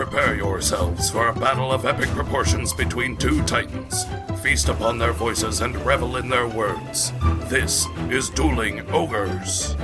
Prepare yourselves for a battle of epic proportions between two titans. Feast upon their voices and revel in their words. This is Dueling Ogres.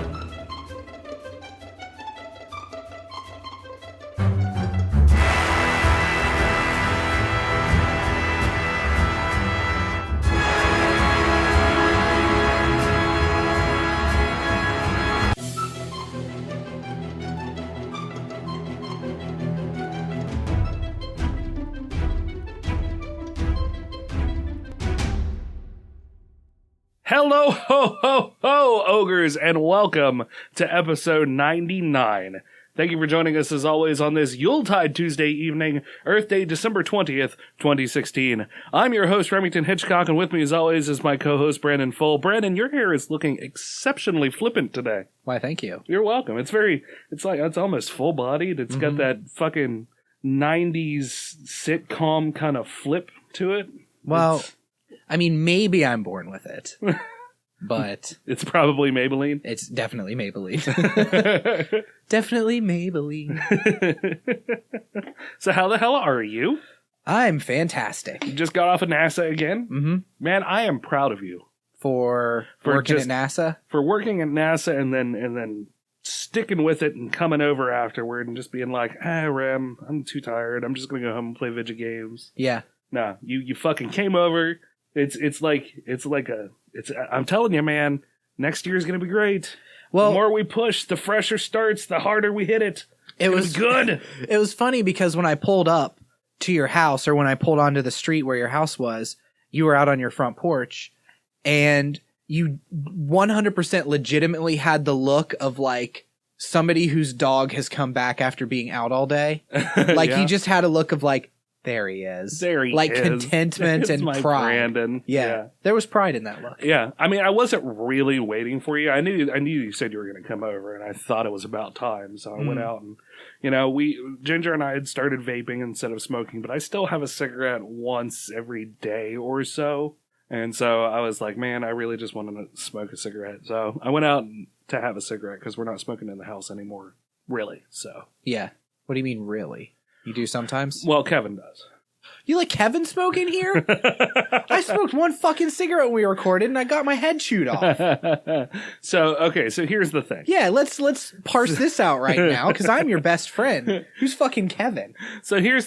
Hello, ho, ho, ho, ogres, and welcome to episode 99. Thank you for joining us, as always, on this Yuletide Tuesday evening, Earth Day, December 20th, 2016. I'm your host, Remington Hitchcock, and with me, as always, is my co-host, Brandon Full. Brandon, your hair is looking exceptionally flippant today. Why, thank you. You're welcome. It's almost full-bodied. It's got that fucking 90s sitcom kind of flip to it. Well, I mean, maybe I'm born with it, but it's probably Maybelline. It's definitely Maybelline. Definitely Maybelline. So how the hell are you? I'm fantastic. You just got off of NASA again? Mm-hmm. Man, I am proud of you. For working at NASA? For working at NASA and then sticking with it and coming over afterward and just being like, Rem, I'm too tired. I'm just going to go home and play video games. Yeah. No, you fucking came over. I'm telling you, man, next year's going to be great. Well, the more we push, the fresher starts, the harder we hit it. It was good. It was funny because when I pulled up to your house, or when I pulled onto the street where your house was, you were out on your front porch, and you 100% legitimately had the look of like somebody whose dog has come back after being out all day. Like Yeah. You just had a look of like, there he is. There he like is. Contentment It's and my pride. Brandon. Yeah. There was pride in that look. Yeah. I mean, I wasn't really waiting for you. I knew you said you were going to come over, and I thought it was about time. So I went out and, Ginger and I had started vaping instead of smoking, but I still have a cigarette once every day or so. And so I was like, man, I really just wanted to smoke a cigarette. So I went out to have a cigarette because we're not smoking in the house anymore, really. So Yeah. What do you mean, really? You do sometimes? Well, Kevin does. You let Kevin smoke in here? I smoked one fucking cigarette when we recorded, and I got my head chewed off. So here's the thing. Yeah, let's parse this out right now, because I'm your best friend. Who's fucking Kevin? So here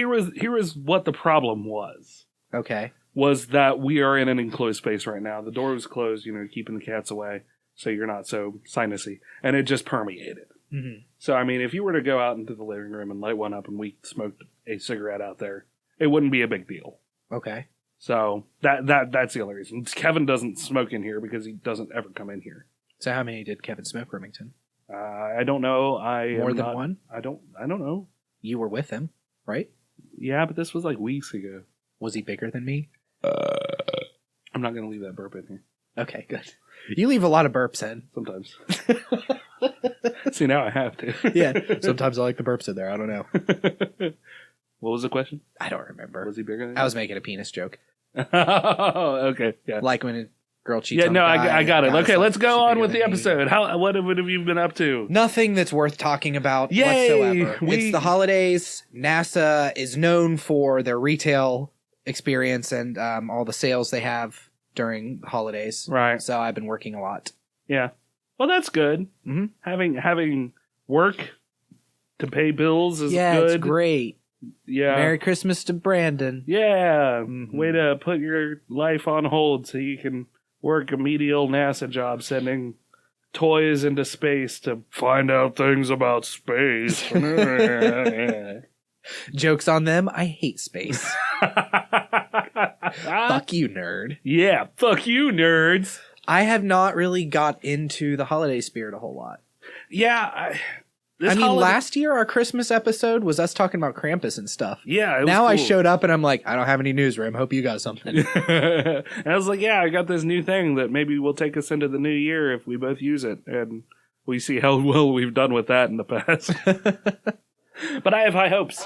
was what the problem was. Okay. Was that we are in an enclosed space right now. The door was closed, keeping the cats away, so you're not so sinusy, and it just permeated. Mm-hmm. So, I mean, if you were to go out into the living room and light one up and we smoked a cigarette out there, it wouldn't be a big deal. Okay. So, that's the only reason. Kevin doesn't smoke in here because he doesn't ever come in here. So how many did Kevin smoke, Remington? I don't know. More than one? I don't know. You were with him, right? Yeah, but this was like weeks ago. Was he bigger than me? I'm not going to leave that burp in here. Okay, good. You leave a lot of burps in. Sometimes. See, now I have to. Yeah, sometimes I like the burps in there. I don't know. What was the question? I don't remember. Was he bigger than you? I was making a penis joke. Oh, okay. Yeah. Like when a girl cheats on a I guy. got it. Okay, let's go on with the bigger than episode. What have you been up to? Nothing that's worth talking about Yay! whatsoever. It's the holidays. NASA is known for their retail experience and all the sales they have during holidays. Right. So I've been working a lot. Yeah. Well, that's good. Mm-hmm. Having work to pay bills is Yeah, good. it's great. Yeah. Merry Christmas to Brandon. Yeah. Mhm. Way to put your life on hold so you can work a medial NASA job sending toys into space to find out things about space. Jokes on them. I hate space. Fuck you, nerd. Yeah, fuck you, nerds. I have not really got into the holiday spirit a whole lot. Yeah, last year our Christmas episode was us talking about Krampus and stuff. Yeah, it was now cool. I showed up and I'm like, I don't have any news, Rim. Hope you got something. And I was like, yeah, I got this new thing that maybe will take us into the new year if we both use it, and we see how well we've done with that in the past. But I have high hopes.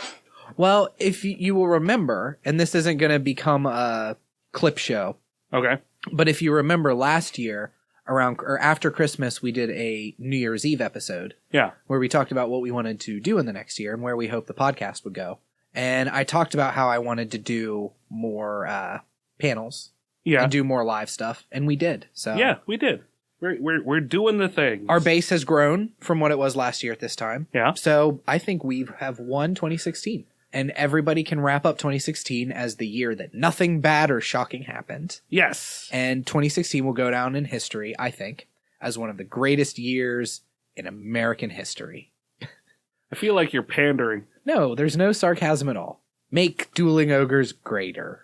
Well, if you will remember, and this isn't going to become a clip show, Okay. but if you remember last year, around or after Christmas, we did a New Year's Eve episode. Yeah. Where we talked about what we wanted to do in the next year and where we hoped the podcast would go. And I talked about how I wanted to do more panels. Yeah. And do more live stuff. And we did. So yeah, we did. We're doing the thing. Our base has grown from what it was last year at this time. Yeah. So I think we have won 2016. And everybody can wrap up 2016 as the year that nothing bad or shocking happened. Yes. And 2016 will go down in history, I think, as one of the greatest years in American history. I feel like you're pandering. No, there's no sarcasm at all. Make Dueling Ogres greater.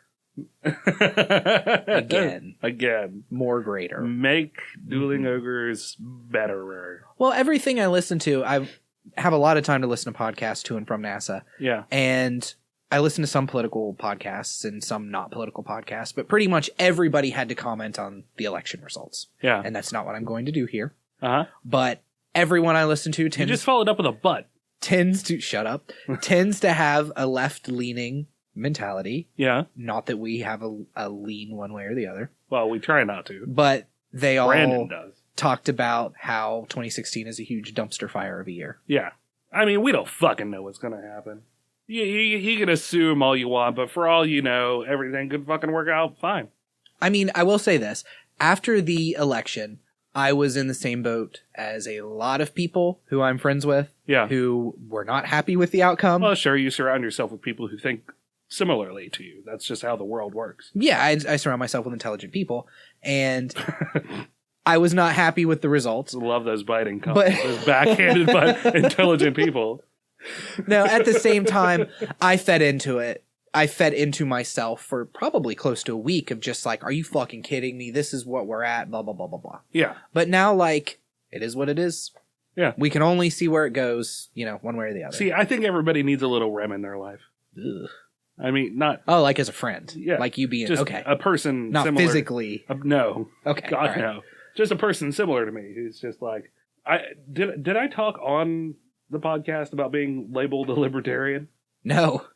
Again. More greater. Make Dueling Ogres betterer. Well, everything I listen to, I have a lot of time to listen to podcasts to and from NASA. Yeah. And I listen to some political podcasts and some not political podcasts, but pretty much everybody had to comment on the election results. Yeah. And that's not what I'm going to do here. Uh-huh. But everyone I listen to You just followed up with a butt. tends to have a left-leaning mentality. Yeah. Not that we have a lean one way or the other. Well, we try not to. But they Brandon all does. talked about how 2016 is a huge dumpster fire of a year. Yeah. I mean, we don't fucking know what's going to happen. You can assume all you want, but for all you know, everything could fucking work out fine. I mean, I will say this. After the election, I was in the same boat as a lot of people who I'm friends with. Yeah. Who were not happy with the outcome. Well, sure, you surround yourself with people who think similarly to you. That's just how the world works. Yeah, I surround myself with intelligent people. And I was not happy with the results. I love those biting comments. Those backhanded but intelligent people. No, at the same time, I fed into it. I fed into myself for probably close to a week of just like, are you fucking kidding me? This is what we're at, blah, blah, blah, blah, blah. Yeah. But now, like, it is what it is. Yeah. We can only see where it goes, one way or the other. See, I think everybody needs a little Rem in their life. Ugh. I mean, not... Oh, like as a friend. Yeah. Like you being, just okay. a person not similar... physically. No. Okay. God, right. no. Just a person similar to me who's just like... Did I talk on the podcast about being labeled a libertarian? No.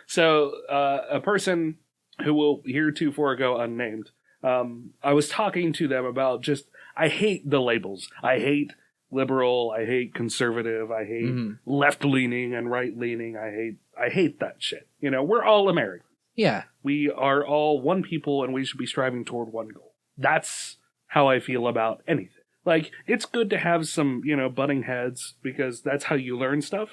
So, a person who will heretofore go unnamed, I was talking to them about just... I hate the labels. I hate liberal. I hate conservative. I hate left-leaning and right-leaning. I hate that shit. We're all Americans. Yeah. We are all one people, and we should be striving toward one goal. That's how I feel about anything. Like, it's good to have some, butting heads, because that's how you learn stuff,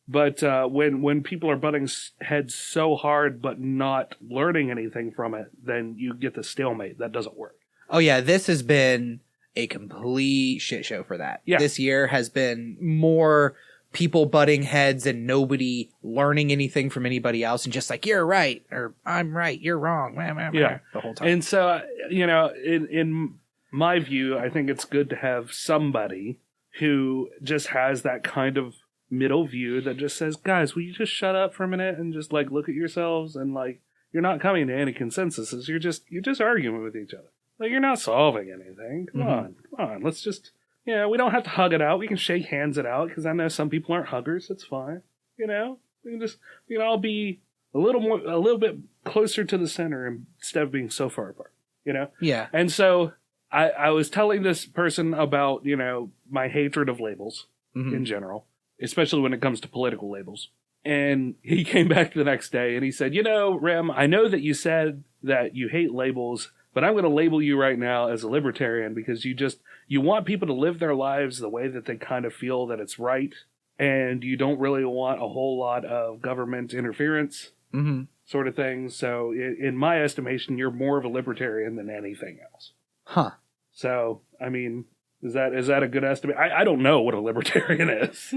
But when people are butting heads so hard but not learning anything from it, then you get the stalemate. That doesn't work. Oh, yeah. This has been a complete shit show for that. Yeah. This year has been more people butting heads and nobody learning anything from anybody else and just like, you're right, or I'm right, you're wrong. Yeah. The whole time. And so, in my view, I think it's good to have somebody who just has that kind of middle view that just says, guys, will you just shut up for a minute and just like look at yourselves and like, you're not coming to any consensuses. You're just arguing with each other. Like, you're not solving anything. Come on. Let's just, we don't have to hug it out. We can shake hands it out, because I know some people aren't huggers. It's fine. We can all be a little bit closer to the center instead of being so far apart, Yeah. And so I was telling this person about, my hatred of labels in general, especially when it comes to political labels. And he came back the next day and he said, Rem, I know that you said that you hate labels, but I'm going to label you right now as a libertarian, because you want people to live their lives the way that they kind of feel that it's right. And you don't really want a whole lot of government interference sort of thing. So in my estimation, you're more of a libertarian than anything else. Huh. So, I mean, is that a good estimate? I don't know what a libertarian is.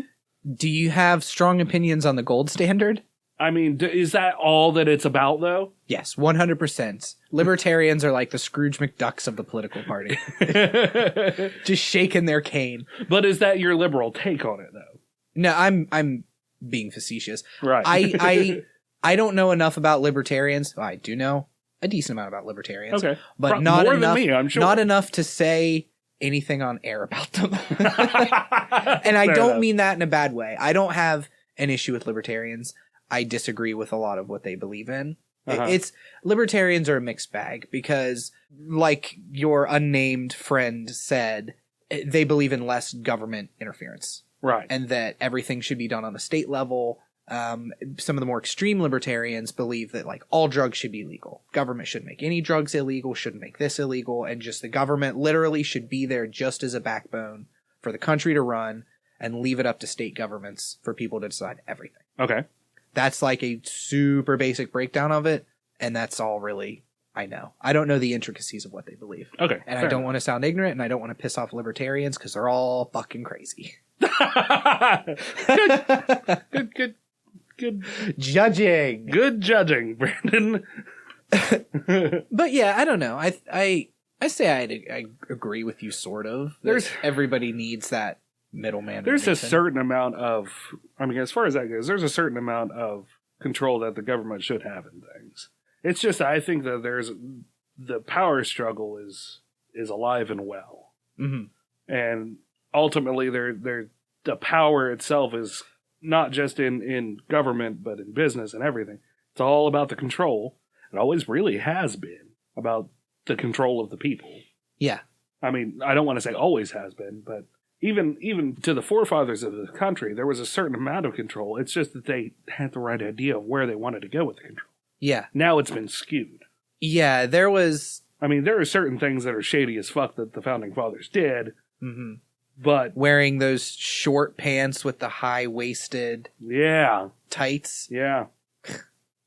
Do you have strong opinions on the gold standard? I mean, is that all that it's about, though? Yes, 100%. Libertarians are like the Scrooge McDucks of the political party. Just shaking their cane. But is that your liberal take on it, though? No, I'm being facetious. Right. I don't know enough about libertarians. I do know a decent amount about libertarians. Okay. But not more enough, than me, I'm sure. Not enough to say anything on air about them. And I don't mean that in a bad way. I don't have an issue with libertarians. I disagree with a lot of what they believe in. It's libertarians are a mixed bag because, like your unnamed friend said, they believe in less government interference. Right. And that everything should be done on a state level. Some of the more extreme libertarians believe that like all drugs should be legal. Government shouldn't make any drugs illegal, shouldn't make this illegal, and just the government literally should be there just as a backbone for the country to run and leave it up to state governments for people to decide everything. Okay. That's like a super basic breakdown of it, and that's all really I know. I don't know the intricacies of what they believe. Okay. And I don't want to sound ignorant, and I don't want to piss off libertarians because they're all fucking crazy. Good Judging. Good judging, Brandon. But yeah, I don't know. I say I agree with you sort of. Everybody needs that middleman. There's a certain amount of, I mean, as far as that goes, there's a certain amount of control that the government should have in things. It's just, I think that the power struggle is alive and well. Mm-hmm. And ultimately, the power itself is not just in government, but in business and everything. It's all about the control. It always really has been about the control of the people. Yeah. I mean, I don't want to say always has been, but even to the forefathers of the country, there was a certain amount of control. It's just that they had the right idea of where they wanted to go with the control. Yeah. Now it's been skewed. Yeah, there was... I mean, there are certain things that are shady as fuck that the founding fathers did, Mm-hmm. but... Wearing those short pants with the high-waisted... Yeah. Tights. Yeah.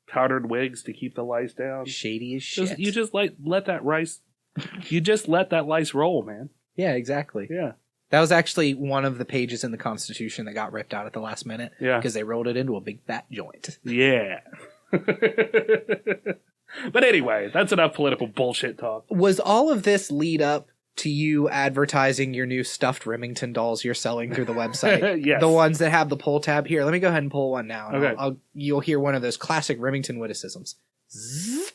Powdered wigs to keep the lice down. Shady as shit. You just let that rice... You just let that lice roll, man. Yeah, exactly. Yeah. That was actually one of the pages in the Constitution that got ripped out at the last minute. Yeah. Because they rolled it into a big fat joint. Yeah. But anyway, that's enough political bullshit talk. Was all of this lead up to you advertising your new stuffed Remington dolls you're selling through the website? Yes. The ones that have the pull tab. Here, let me go ahead and pull one now. And Okay. You'll hear one of those classic Remington witticisms. Zzz.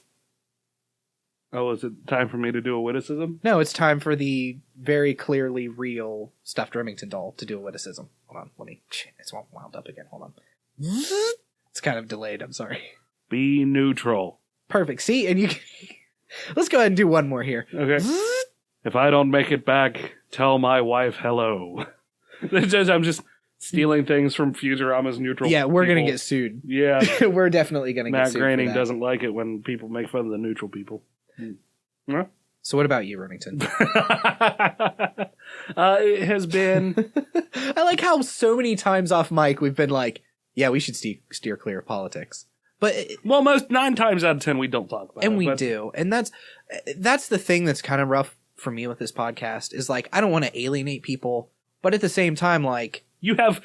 Oh, is it time for me to do a witticism? No, it's time for the very clearly real stuffed Remington doll to do a witticism. Hold on, it's wound up again. Hold on. It's kind of delayed, I'm sorry. Be neutral. Perfect. See, and you let's go ahead and do one more here. Okay. If I don't make it back, tell my wife hello. I'm just stealing things from Futurama's neutral. Yeah, we're people. going to get sued. Yeah. We're definitely going to get Matt sued. Groening for that. doesn't like it when people make fun of the neutral people. Huh? So what about you, Remington? It has been... I like how so many times off mic we've been like, yeah, we should steer clear of politics. But Well, 9 times out of 10 we don't talk about it. And we do. And that's the thing that's kind of rough for me with this podcast is like, I don't want to alienate people, but at the same time, like, You have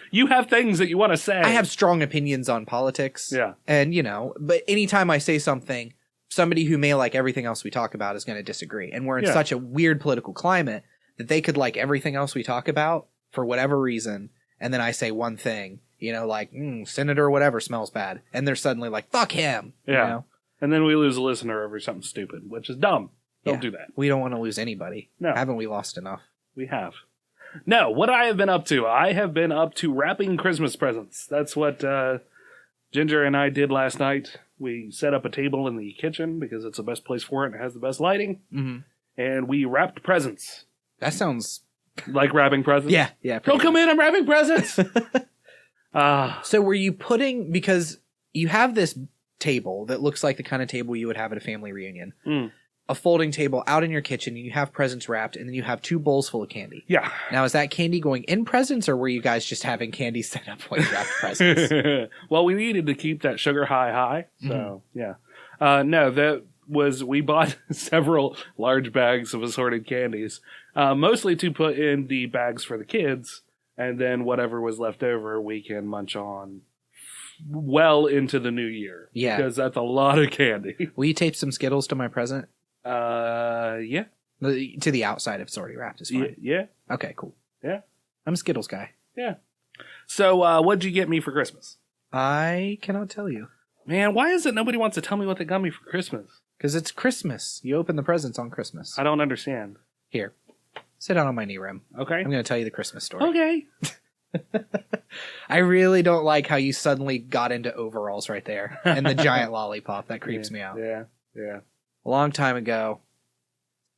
things that you want to say. I have strong opinions on politics. Yeah. And, but anytime I say something, somebody who may like everything else we talk about is going to disagree. And we're in such a weird political climate that they could like everything else we talk about for whatever reason. And then I say one thing, like, Senator whatever smells bad. And they're suddenly like, fuck him. Yeah. And then we lose a listener over something stupid, which is dumb. Don't do that. We don't want to lose anybody. No. Haven't we lost enough? We have. No, what I have been up to. I have been up to wrapping Christmas presents. That's what Ginger and I did last night. We set up a table in the kitchen because it's the best place for it and it has the best lighting. Mm-hmm. And we wrapped presents. That sounds... Like wrapping presents? Yeah. Don't come in, I'm wrapping presents! So were you putting... Because you have this table that looks like the kind of table you would have at a family reunion. A folding table out in your kitchen, and you have presents wrapped, and then you have 2 bowls full of candy. Yeah. Now, is that candy going in presents, or were you guys just having candy set up while you wrapped presents? Well, we needed to keep that sugar high, so, yeah. No, we bought several large bags of assorted candies, mostly to put in the bags for the kids, and then whatever was left over, we can munch on well into the new year. Yeah. Because that's a lot of candy. Will you tape some Skittles to my present? Yeah. To the outside if it's already wrapped is fine. Yeah. Okay, cool. Yeah. I'm a Skittles guy. Yeah. So, what'd you get me for Christmas? I cannot tell you. Man, why is it nobody wants to tell me what they got me for Christmas? Because it's Christmas. You open the presents on Christmas. I don't understand. Here. Sit down on my knee rim. Okay. I'm going to tell you the Christmas story. Okay. I really don't like how you suddenly got into overalls right there and the giant lollipop. That creeps me out. Yeah. Yeah. A long time ago,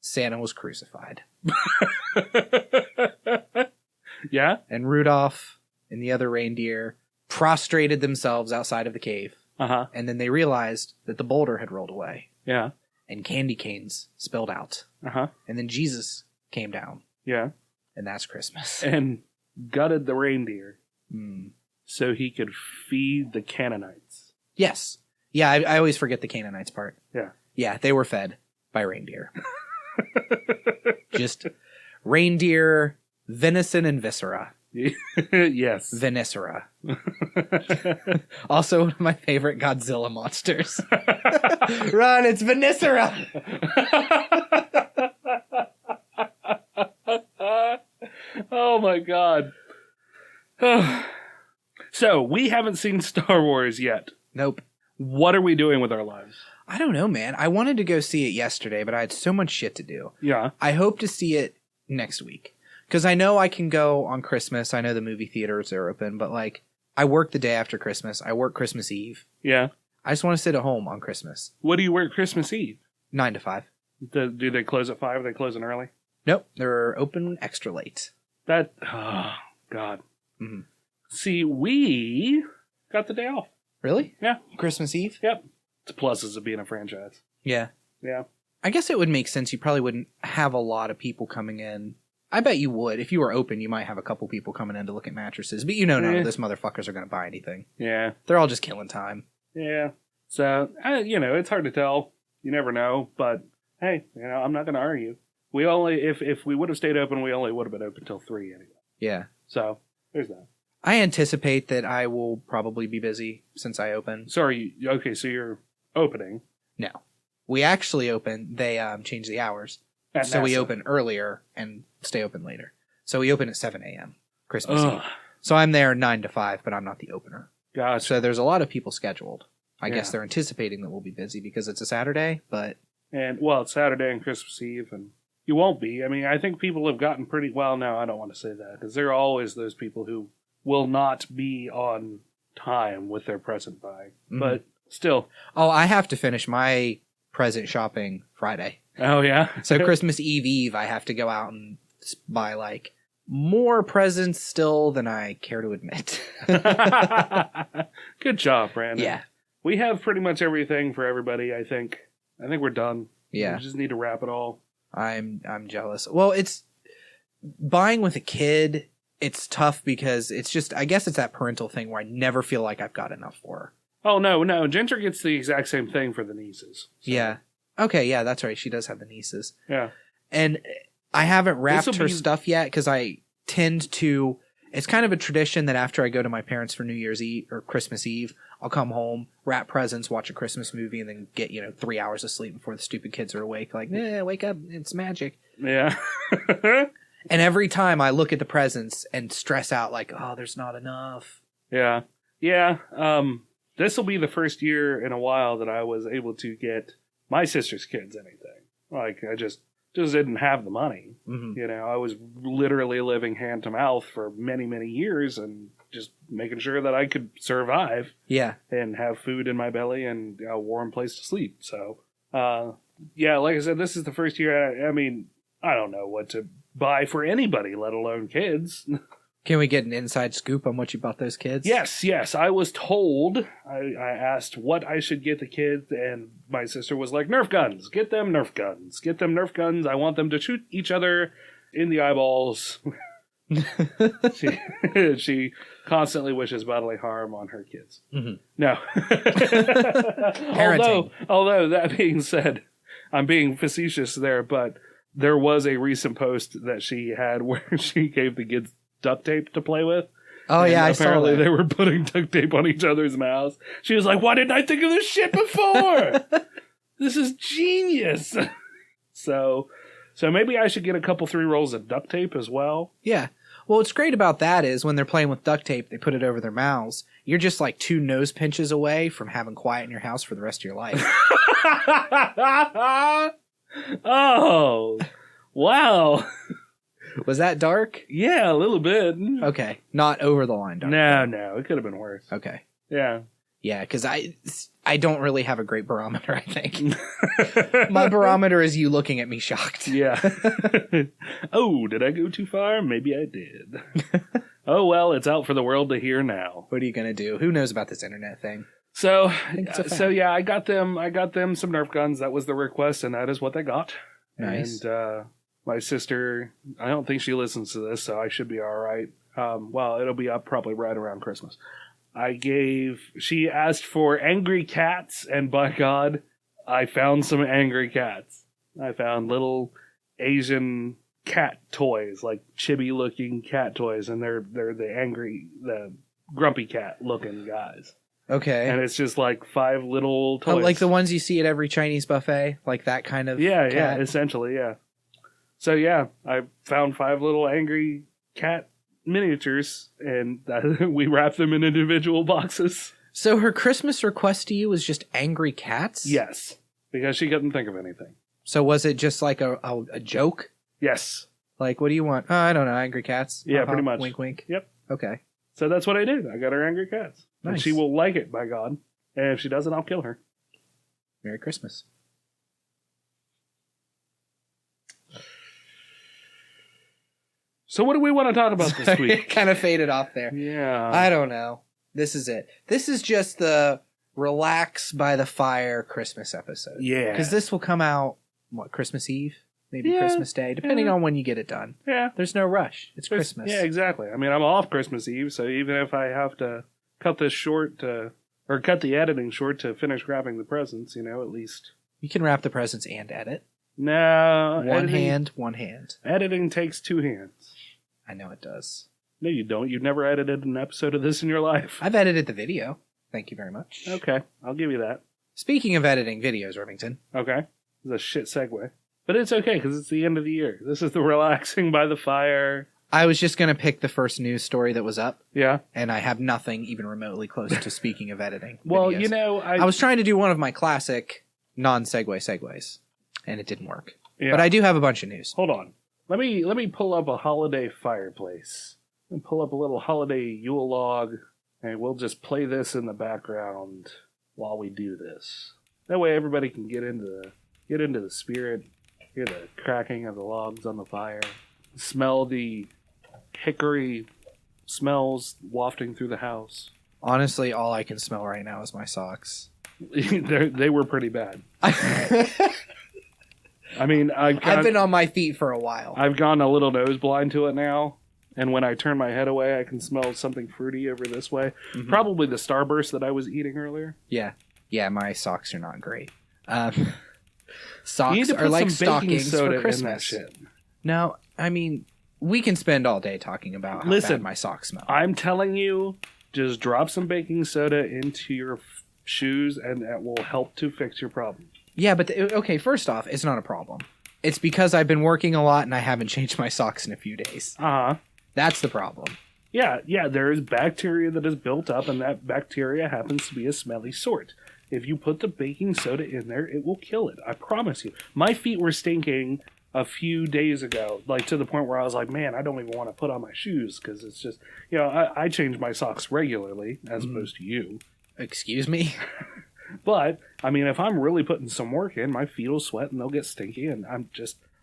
Santa was crucified. Yeah? And Rudolph and the other reindeer prostrated themselves outside of the cave. Uh-huh. And then they realized that the boulder had rolled away. Yeah. And candy canes spilled out. Uh-huh. And then Jesus came down. Yeah. And that's Christmas. And gutted the reindeer Mm. so he could feed the Canaanites. Yes. Yeah, I always forget the Canaanites part. Yeah. Yeah, they were fed by reindeer. Just reindeer, venison, and viscera. Yes. Veniscera. Also one of my favorite Godzilla monsters. Run, it's Veniscera! Oh my god. So, we haven't seen Star Wars yet. Nope. What are we doing with our lives? I don't know, man. I wanted to go see it yesterday, but I had so much shit to do. Yeah. I hope to see it next week. Because I know I can go on Christmas. I know the movie theaters are open, but like, I work the day after Christmas. I work Christmas Eve. Yeah. I just want to sit at home on Christmas. What do you work Christmas Eve? 9 to 5. Do they close at 5? Are they closing early? Nope. They're open extra late. That, oh, God. Mm-hmm. See, we got the day off. Really? Yeah. Christmas Eve? Yep. It's pluses of being a franchise. Yeah. Yeah. I guess it would make sense. You probably wouldn't have a lot of people coming in. I bet you would. If you were open, you might have a couple people coming in to look at mattresses. But you know none of those motherfuckers are going to buy anything. Yeah. They're all just killing time. Yeah. So, it's hard to tell. You never know. But, hey, I'm not going to argue. We only, if we would have stayed open, we only would have been open till 3 anyway. Yeah. So, there's that. I anticipate that I will probably be busy since I open. Sorry, okay, so you're opening. No. We actually open. They change the hours. At So we NASA. open earlier and stay open later. So we open at 7 a.m. Christmas Ugh. Eve. So I'm there 9 to 5, but I'm not the opener. Gosh. So there's a lot of people scheduled. I Yeah. guess they're anticipating that we'll be busy because it's a Saturday, but And, well, it's Saturday and Christmas Eve, and you won't be. I mean, I think people have gotten pretty, well, no, I don't want to say that, because there are always those people who will not be on time with their present buy. Mhm. But still. oh, I have to finish my present shopping Friday. Oh, yeah? So Christmas Eve, I have to go out and buy like more presents still than I care to admit. Good job, Brandon. Yeah. We have pretty much everything for everybody, I think. I think we're done. Yeah. We just need to wrap it all. I'm jealous. Well, it's buying with a kid. It's tough because it's just, I guess it's that parental thing where I never feel like I've got enough for her. Oh, no. Ginger gets the exact same thing for the nieces. So. Yeah. Okay. Yeah, that's right. She does have the nieces. Yeah. And I haven't wrapped This'll her be- stuff yet because I tend to, it's kind of a tradition that after I go to my parents for New Year's Eve or Christmas Eve, I'll come home, wrap presents, watch a Christmas movie, and then get, 3 hours of sleep before the stupid kids are awake. Like, wake up. It's magic. Yeah. And every time I look at the presents and stress out like, oh, there's not enough. Yeah. Yeah. This will be the first year in a while that I was able to get my sister's kids anything. Like, I just didn't have the money. Mm-hmm. I was literally living hand to mouth for many, many years and just making sure that I could survive Yeah. and have food in my belly and a warm place to sleep. So, yeah, like I said, this is the first year. I mean, I don't know what to buy for anybody, let alone kids. Can we get an inside scoop on what you bought those kids? Yes. I was told, I asked what I should get the kids, and my sister was like, Nerf guns. Get them Nerf guns. Get them Nerf guns. I want them to shoot each other in the eyeballs. She constantly wishes bodily harm on her kids. Mm-hmm. No. Parenting. Although, that being said, I'm being facetious there, but there was a recent post that she had where she gave the kids duct tape to play with. Oh, and yeah, I saw apparently that. they were putting duct tape on each other's mouths. She was like, why didn't I think of this shit before? This is genius. So maybe I should get a couple 3 rolls of duct tape as well. Yeah. Well, what's great about that is when they're playing with duct tape, they put it over their mouths. You're just like 2 nose pinches away from having quiet in your house for the rest of your life. Oh, wow. Was that dark? Yeah, a little bit. Okay. Not over the line dark. No. It could have been worse. Okay. Yeah. Yeah, because I don't really have a great barometer, I think. My barometer is you looking at me shocked. Yeah. Oh, did I go too far? Maybe I did. Oh, well, it's out for the world to hear now. What are you going to do? Who knows about this internet thing? So fact. I got them some Nerf guns. That was the request, and that is what they got. Nice. And my sister, I don't think she listens to this, so I should be all right. Well, it'll be up probably right around Christmas. She asked for angry cats, and by God, I found some angry cats. I found little Asian cat toys, like chibi-looking cat toys, and they're the grumpy cat-looking guys. Okay. And it's just like 5 little toys. Oh, like the ones you see at every Chinese buffet? Like that kind of cat? Yeah, essentially, yeah. So, yeah, I found 5 little angry cat miniatures, and we wrapped them in individual boxes. So her Christmas request to you was just angry cats? Yes, because she couldn't think of anything. So was it just like a joke? Yes. Like, what do you want? Oh, I don't know, angry cats? Yeah, pretty much. Wink, wink. Yep. Okay. So that's what I did. I got her angry cats. Nice. And she will like it, by God. And if she doesn't, I'll kill her. Merry Christmas. So what do we want to talk about this week? It kind of faded off there. Yeah. I don't know. This is it. This is just the relax by the fire Christmas episode. Yeah. Because this will come out, Christmas Eve? Maybe Christmas Day, depending on when you get it done. Yeah. There's no rush. It's Christmas. Yeah, exactly. I mean, I'm off Christmas Eve, so even if I have to cut this short or cut the editing short to finish wrapping the presents, at least. You can wrap the presents and edit. No. One hand. Editing takes 2 hands. I know it does. No, you don't. You've never edited an episode of this in your life. I've edited the video. Thank you very much. Okay, I'll give you that. Speaking of editing videos, Remington. Okay. It's a shit segue. But it's okay, because it's the end of the year. This is the relaxing by the fire. I was just going to pick the first news story that was up. Yeah. And I have nothing even remotely close to speaking of editing. Well, videos. I was trying to do one of my classic non-segue segues, and it didn't work. Yeah. But I do have a bunch of news. Hold on. Let me pull up a holiday fireplace. And pull up a little holiday Yule log, and we'll just play this in the background while we do this. That way everybody can get into the spirit, hear the cracking of the logs on the fire, smell the hickory smells wafting through the house. Honestly, all I can smell right now is my socks. They were pretty bad. I mean, I've been on my feet for a while. I've gone a little nose blind to it now, and when I turn my head away, I can smell something fruity over this way. Mm-hmm. Probably the Starburst that I was eating earlier. Yeah, my socks are not great. Socks are like stockings for Christmas. Shit. No, I mean, we can spend all day talking about how bad my socks smell. I'm telling you, just drop some baking soda into your shoes, and that will help to fix your problem. Yeah, but okay, first off, it's not a problem. It's because I've been working a lot and I haven't changed my socks in a few days. Uh-huh. That's the problem. Yeah, there is bacteria that is built up, and that bacteria happens to be a smelly sort. If you put the baking soda in there, it will kill it. I promise you. My feet were stinking a few days ago, like to the point where I was like, man, I don't even want to put on my shoes, because it's just, I change my socks regularly, as opposed to you. Excuse me? But, I mean, if I'm really putting some work in, my feet will sweat and they'll get stinky, and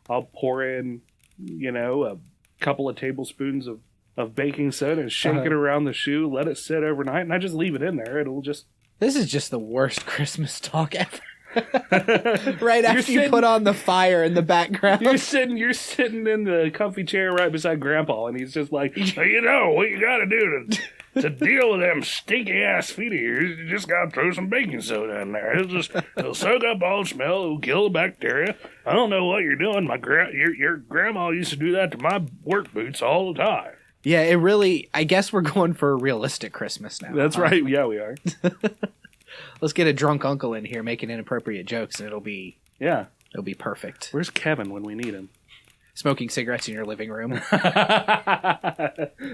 I'll pour in, a couple of tablespoons of baking soda and shake it around the shoe, let it sit overnight, and I just leave it in there. It'll just... This is just the worst Christmas talk ever. Right after you put on the fire in the background. You're sitting in the comfy chair right beside Grandpa, and he's just like, what you gotta do to deal with them stinky ass feet of yours, you just gotta throw some baking soda in there. It'll soak up all the smell, it'll kill the bacteria. I don't know what you're doing. Your grandma used to do that to my work boots all the time. Yeah, I guess we're going for a realistic Christmas now. That's right. Yeah, we are. Let's get a drunk uncle in here making inappropriate jokes, and it'll be perfect. Where's Kevin when we need him? Smoking cigarettes in your living room.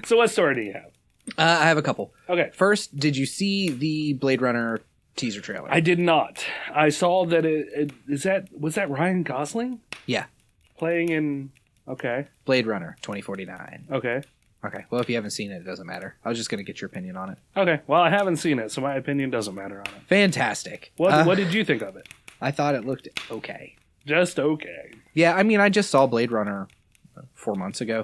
So what story do you have? I have a couple. Okay. First, did you see the Bladerunner teaser trailer? I did not. I saw that was that Ryan Gosling? Yeah. Playing in Okay. Blade Runner 2049. Okay. Okay. Well, if you haven't seen it, it doesn't matter. I was just going to get your opinion on it. Okay. Well, I haven't seen it, so my opinion doesn't matter on it. Fantastic. What did you think of it? I thought it looked okay. Just okay. Yeah, I mean, I just saw Blade Runner 5 months ago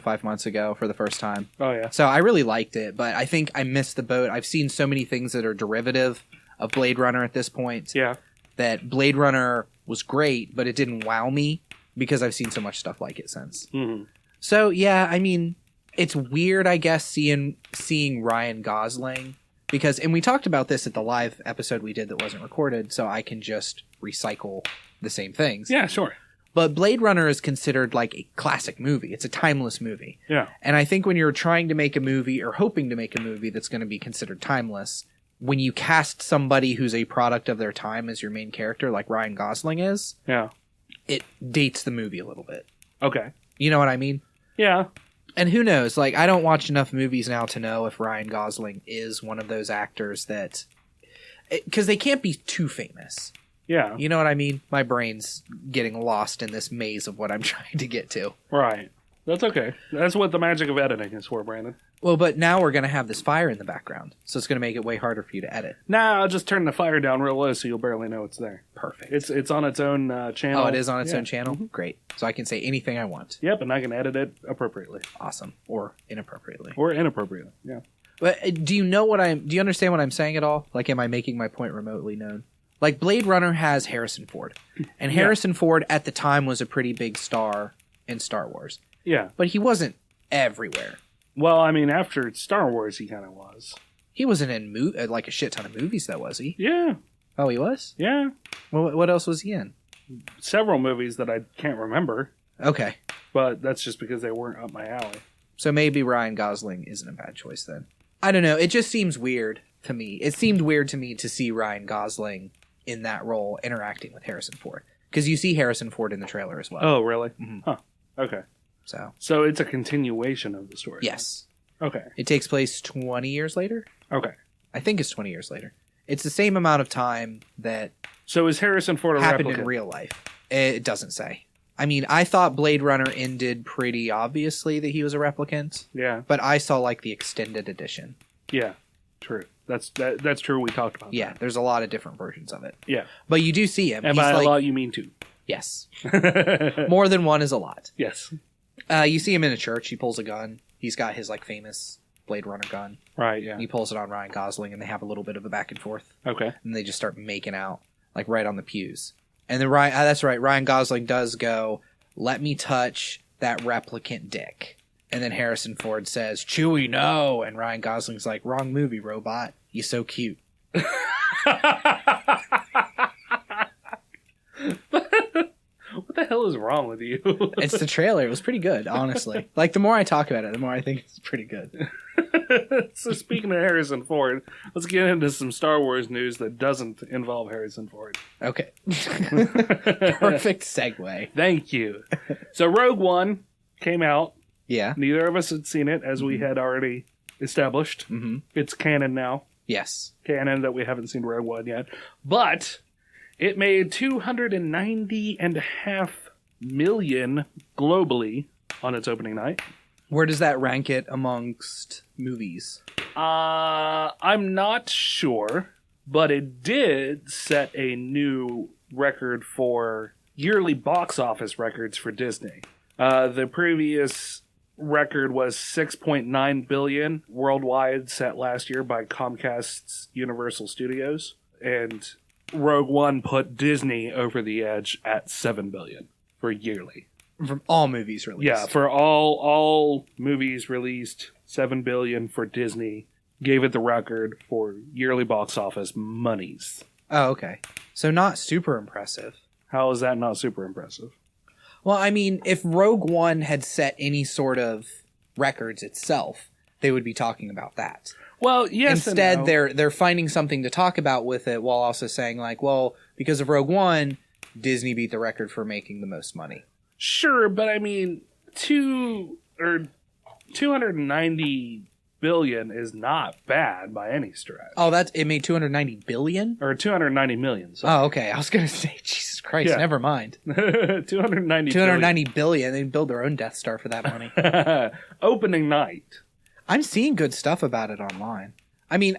for the first time. Oh, yeah. So I really liked it, but I think I missed the boat. I've seen so many things that are derivative of Blade Runner at this point. Yeah. That Blade Runner was great, but it didn't wow me because I've seen so much stuff like it since. Mm-hmm. So, yeah, I mean, it's weird, I guess, seeing Ryan Gosling because, and we talked about this at the live episode we did that wasn't recorded, so I can just recycle the same things. Yeah, sure. But Blade Runner is considered like a classic movie. It's a timeless movie. Yeah. And I think when you're trying to make a movie or hoping to make a movie that's going to be considered timeless, when you cast somebody who's a product of their time as your main character, like Ryan Gosling is, yeah, it dates the movie a little bit. Okay. You know what I mean? Yeah. And who knows? Like, I don't watch enough movies now to know if Ryan Gosling is one of those actors that... Because they can't be too famous. Yeah. You know what I mean? My brain's getting lost in this maze of what I'm trying to get to. Right. That's okay. That's what the magic of editing is for, Brandon. Well, but now we're going to have this fire in the background, so it's going to make it way harder for you to edit. Nah, I'll just turn the fire down real low so you'll barely know it's there. Perfect. It's on its own channel. Oh, it is on its Yeah. own channel? Mm-hmm. Great. So I can say anything I want. Yep, and I can edit it appropriately. Awesome. Or inappropriately. Or inappropriately, yeah. But do you understand what I'm saying at all? Like, am I making my point remotely known? Like, Blade Runner has Harrison Ford. And Harrison Ford at the time was a pretty big star in Star Wars. Yeah. But he wasn't everywhere. Well, I mean, after Star Wars, he kind of was. He wasn't in like a shit ton of movies, though, was he? Yeah. Oh, he was? Yeah. Well, what else was he in? Several movies that I can't remember. Okay. But that's just because they weren't up my alley. So maybe Ryan Gosling isn't a bad choice then. I don't know. It just seems weird to me. It seemed weird to me to see Ryan Gosling in that role interacting with Harrison Ford. Because you see Harrison Ford in the trailer as well. Oh, really? Mhm. Huh. Okay. So it's a continuation of the story. yes. Okay. It takes place 20 years later? Okay. I think it's 20 years later. It's the same amount of time that So is Harrison Ford a happened replicant? in real life. It doesn't say. I mean, I thought Blade Runner ended pretty obviously that he was a replicant, Yeah. but I saw like the extended edition. Yeah. True. That's true. We talked about Yeah, there's a lot of different versions of it. that. Yeah. But you do see him. And He's by like, a lot, you mean two. yes. More than one is a lot. Yes. You see him in a church. He pulls a gun. He's got his like famous Blade Runner gun. Right, yeah. He pulls it on Ryan Gosling, and they have a little bit of a back and forth. Okay. And they just start making out, like right on the pews. And then Ryan, that's right, Ryan Gosling does go, "Let me touch that replicant dick." And then Harrison Ford says, "Chewie, no." And Ryan Gosling's like, "Wrong movie, robot. You so cute." What the hell is wrong with you? It's the trailer. It was pretty good, honestly. Like, the more I talk about it, the more I think it's pretty good. So speaking of Harrison Ford, let's get into some Star Wars news that doesn't involve Harrison Ford. Okay. Perfect segue. Thank you. So Rogue One came out. Yeah. Neither of us had seen it, as we had already established. Mm-hmm. It's canon now. Yes. Canon that we haven't seen Rogue One yet. But it made $290.5 million globally on its opening night. Where does that rank it amongst movies? I'm not sure, but it did set a new record for yearly box office records for Disney. The previous record was $6.9 billion worldwide, set last year by Comcast's Universal Studios, and Rogue One put Disney over the edge at $7 billion for yearly. From all movies released. Yeah, for all movies released, $7 billion for Disney gave it the record for yearly box office monies. Oh, okay. So not super impressive. How is that not super impressive? Well, I mean, if Rogue One had set any sort of records itself, they would be talking about that. Well, yes. Instead, and no. they're finding something to talk about with it while also saying like, well, because of Rogue One, Disney beat the record for making the most money. Sure, but I mean, 290 billion is not bad by any stretch. Oh, it made 290 billion? Or 290 million. So. Oh, okay. I was going to say, Jesus Christ, Yeah. never mind. 290 $290 billion. They'd build their own Death Star for that money. Opening night. I'm seeing good stuff about it online. I mean,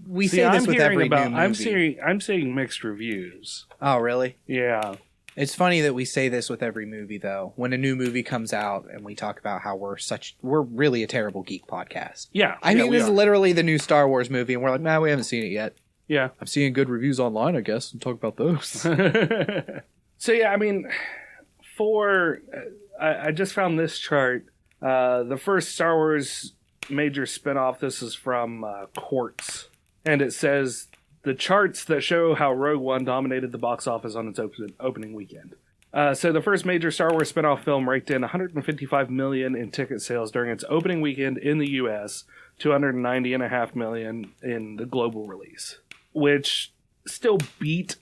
we say this with every new movie. I'm seeing mixed reviews. Oh, really? Yeah. It's funny that we say this with every movie, though. When a new movie comes out and we talk about how we're really a terrible geek podcast. Yeah. I mean, we this is are. literally the new Star Wars movie, and we're like, nah, we haven't seen it yet. Yeah. I'm seeing good reviews online, I guess, and talk about those. So, yeah, I mean, I just found this chart. The first Star Wars major spinoff, this is from Quartz. And it says, the charts that show how Rogue One dominated the box office on its opening weekend. So the first major Star Wars spinoff film raked in $155 million in ticket sales during its opening weekend in the U.S., $290.5 million in the global release, which still beat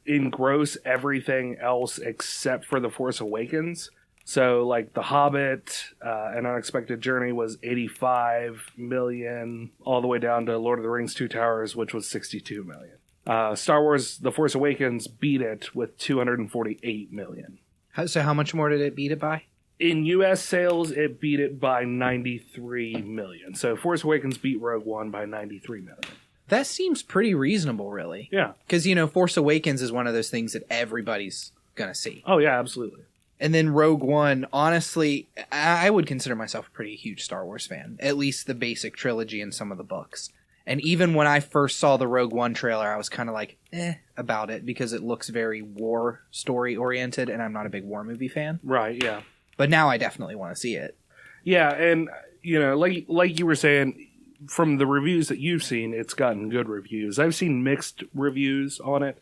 in gross everything else except for The Force Awakens. So, like, The Hobbit, An Unexpected Journey was $85 million, all the way down to Lord of the Rings: Two Towers, which was $62 million. Star Wars: The Force Awakens beat it with $248 million. So how much more did it beat it by? In U.S. sales, it beat it by $93 million. So Force Awakens beat Rogue One by $93 million. That seems pretty reasonable, really. Yeah. Because, Force Awakens is one of those things that everybody's going to see. Oh, yeah, absolutely. And then Rogue One, honestly, I would consider myself a pretty huge Star Wars fan. At least the basic trilogy and some of the books. And even when I first saw the Rogue One trailer, I was kind of like, about it. Because it looks very war story oriented, and I'm not a big war movie fan. Right, yeah. But now I definitely want to see it. Yeah, and, like you were saying, from the reviews that you've seen, it's gotten good reviews. I've seen mixed reviews on it.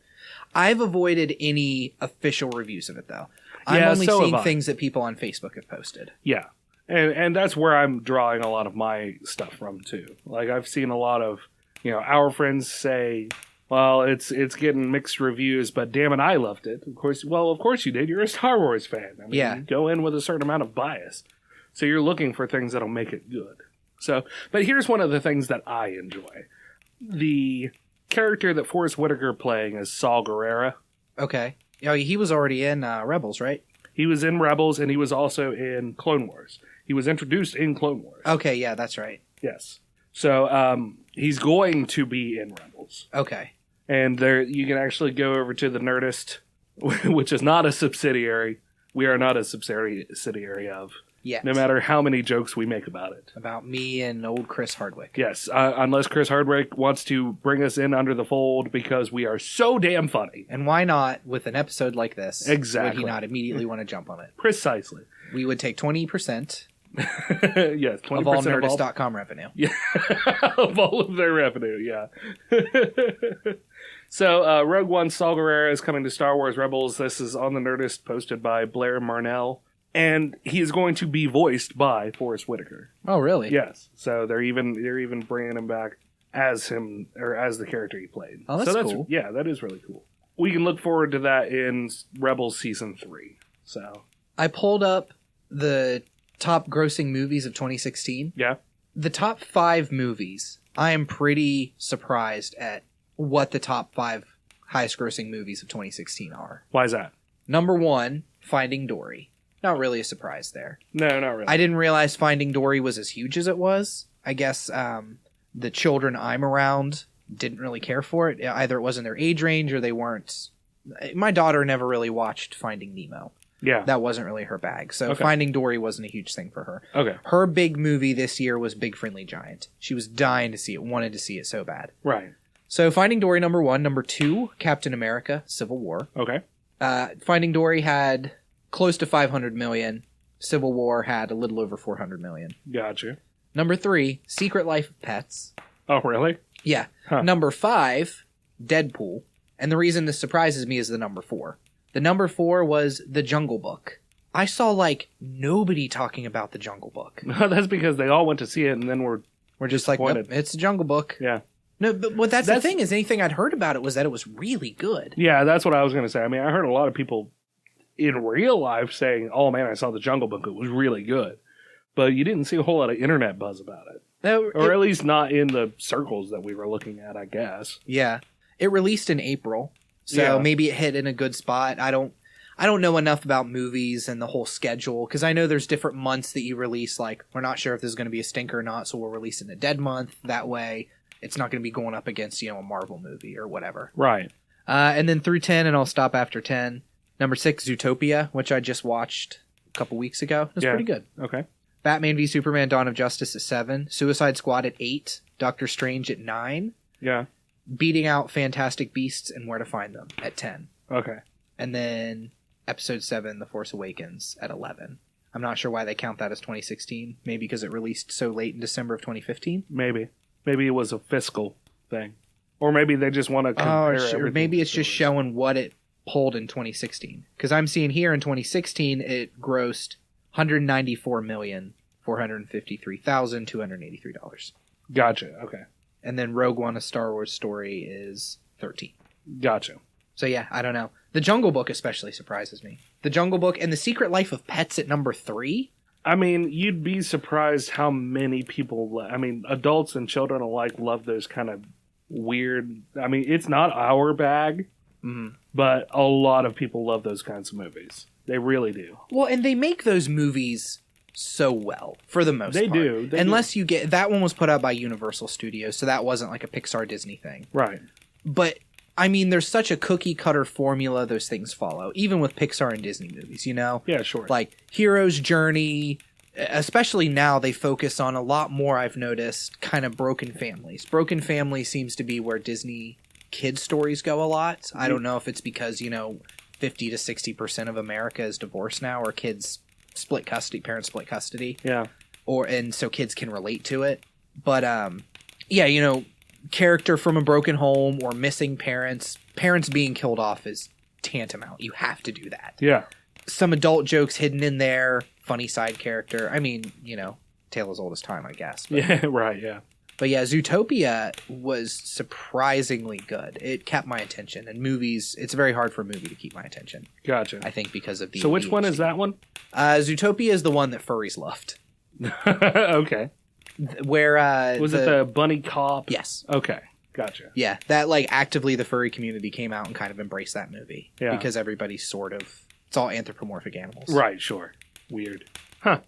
I've avoided any official reviews of it, though. I'm Yeah, only so seeing have I. things that people on Facebook have posted. Yeah. And that's where I'm drawing a lot of my stuff from, too. Like, I've seen a lot of, our friends say, well, it's getting mixed reviews, but damn it, I loved it. Of course you did. You're a Star Wars fan. I mean, Yeah. You go in with a certain amount of bias. So you're looking for things that'll make it good. So, but here's one of the things that I enjoy. The character that Forrest Whitaker playing is Saw Gerrera. Okay. Oh, he was already in Rebels, right? He was in Rebels, and he was also in Clone Wars. He was introduced in Clone Wars. Okay, yeah, that's right. Yes. So he's going to be in Rebels. Okay. And there, you can actually go over to the Nerdist, which is not a subsidiary. We are not a subsidiary of. Yes. No matter how many jokes we make about it. About me and old Chris Hardwick. Yes, unless Chris Hardwick wants to bring us in under the fold because we are so damn funny. And why not, with an episode like this, Exactly. would he not immediately want to jump on it? Precisely. We would take 20% Yes, 20% of all Nerdist.com revenue. Yeah, of all of their revenue, yeah. So, Rogue One, Saw Gerrera is coming to Star Wars Rebels. This is on the Nerdist, posted by Blair Marnell. And he is going to be voiced by Forrest Whitaker. Oh, really? Yes. So they're even bringing him back as him, or as the character he played. Oh, that's cool. Yeah, that is really cool. We can look forward to that in Rebels Season 3. So. I pulled up the top grossing movies of 2016. Yeah. The top 5 movies, I am pretty surprised at what the top 5 highest grossing movies of 2016 are. Why is that? Number 1, Finding Dory. Not really a surprise there. No, not really. I didn't realize Finding Dory was as huge as it was. I guess the children I'm around didn't really care for it. Either it wasn't their age range or they weren't. My daughter never really watched Finding Nemo. Yeah. That wasn't really her bag. So Okay. Finding Dory wasn't a huge thing for her. Okay. Her big movie this year was Big Friendly Giant. She was dying to see it, wanted to see it so bad. Right. So Finding Dory, number 1. Number 2, Captain America, Civil War. Okay. Finding Dory had close to 500 million. Civil War had a little over 400 million. Gotcha. Number 3, Secret Life of Pets. Oh, really? Yeah. Huh. Number 5, Deadpool. And the reason this surprises me is the number 4. The number 4 was The Jungle Book. I saw, nobody talking about The Jungle Book. That's because they all went to see it and then were We're just like, nope, disappointed. it's The Jungle Book. Yeah. No, but that's the thing, is anything I'd heard about it was that it was really good. Yeah, that's what I was going to say. I mean, I heard a lot of people in real life saying, oh man, I saw The Jungle Book. It was really good. But you didn't see a whole lot of internet buzz about it. Or at least not in the circles that we were looking at, I guess. Yeah. It released in April. So maybe it hit in a good spot. I don't know enough about movies and the whole schedule, because I know there's different months that you release. Like, we're not sure if this is going to be a stinker or not, so we'll release it in a dead month. That way, it's not going to be going up against, a Marvel movie or whatever. Right. And then through 10, and I'll stop after 10. Number 6, Zootopia, which I just watched a couple weeks ago. It was pretty good. Okay. Batman v Superman: Dawn of Justice at 7. Suicide Squad at 8. Doctor Strange at 9. Yeah. Beating out Fantastic Beasts and Where to Find Them at 10. Okay. And then Episode 7, The Force Awakens at 11. I'm not sure why they count that as 2016. Maybe because it released so late in December of 2015. Maybe it was a fiscal thing. Or maybe they just want to compare everything. Or maybe it's just showing what it pulled in 2016. Because I'm seeing here in 2016, it grossed $194,453,283. Gotcha. Okay. And then Rogue One: A Star Wars Story is 13. Gotcha. So yeah, I don't know. The Jungle Book especially surprises me. The Jungle Book and The Secret Life of Pets at number 3. I mean, you'd be surprised how many people, adults and children alike love those kind of weird, it's not our bag, but a lot of people love those kinds of movies. They really do. Well, and they make those movies so well, for the most part. They do. Unless you get... That one was put out by Universal Studios, so that wasn't like a Pixar Disney thing. Right. But, there's such a cookie-cutter formula those things follow, even with Pixar and Disney movies, Yeah, sure. Like, hero's journey, especially now, they focus on a lot more, I've noticed, kind of broken families. Broken family seems to be where Disney kids' stories go a lot. I don't know if it's because, 50 to 60% of America is divorced now, or kids split custody, parents split custody. Yeah. And so kids can relate to it. But, character from a broken home or missing parents being killed off is tantamount. You have to do that. Yeah. Some adult jokes hidden in there, funny side character. Tale as old as time, I guess. But, yeah, right, yeah. But yeah, Zootopia was surprisingly good. It kept my attention. And movies, it's very hard for a movie to keep my attention. Gotcha. I think because of the... So which one is that one? Zootopia is the one that furries loved. Okay. Where was it the bunny cop? Yes. Okay, gotcha. Yeah, that actively the furry community came out and kind of embraced that movie. Yeah. Because everybody's it's all anthropomorphic animals. Right, sure. Weird. Huh.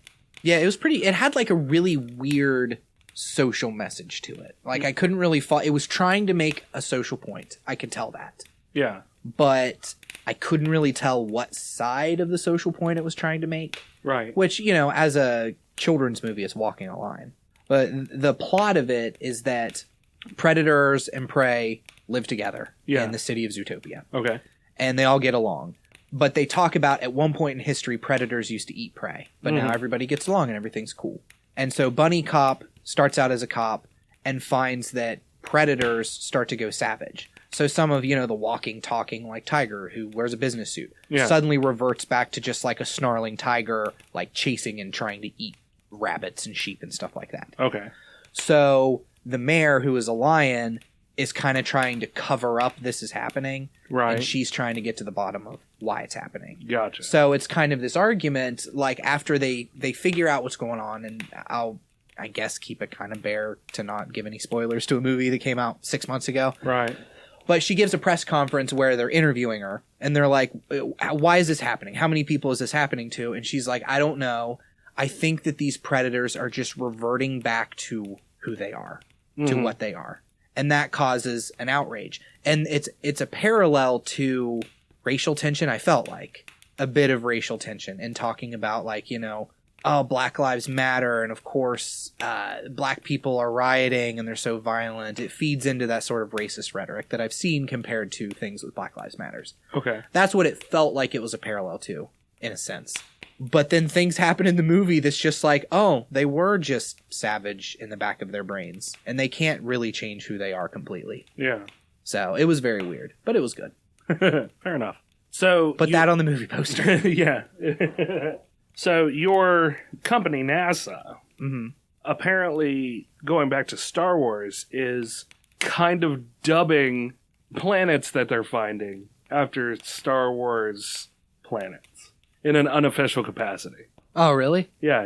Yeah, it was it had a really weird social message to it. I couldn't really it was trying to make a social point. I could tell that. Yeah. But I couldn't really tell what side of the social point it was trying to make. Right. Which, as a children's movie, is walking a line. But the plot of it is that predators and prey live together in the city of Zootopia. Okay. And they all get along. But they talk about, at one point in history, predators used to eat prey. But now everybody gets along and everything's cool. And so Bunny Cop starts out as a cop and finds that predators start to go savage. So some of, the walking, talking, tiger who wears a business suit suddenly reverts back to just a snarling tiger, chasing and trying to eat rabbits and sheep and stuff like that. Okay. So the mayor, who is a lion, is kind of trying to cover up this is happening. Right. And she's trying to get to the bottom of why it's happening. Gotcha. So it's kind of this argument, after they figure out what's going on, and I guess keep it kind of bare to not give any spoilers to a movie that came out 6 months ago. Right. But she gives a press conference where they're interviewing her, and they're like, why is this happening? How many people is this happening to? And she's like, I don't know. I think that these predators are just reverting back to who they are, to what they are. And that causes an outrage. And it's a parallel to racial tension, I felt like. A bit of racial tension and talking about, Black Lives Matter, and of course, black people are rioting and they're so violent. It feeds into that sort of racist rhetoric that I've seen compared to things with Black Lives Matters. Okay. That's what it felt like it was a parallel to, in a sense. But then things happen in the movie that's just they were just savage in the back of their brains. And they can't really change who they are completely. Yeah. So it was very weird, but it was good. Fair enough. So, put that on the movie poster. Yeah. So your company, NASA, apparently, going back to Star Wars, is kind of dubbing planets that they're finding after Star Wars planets in an unofficial capacity. Oh, really? Yeah,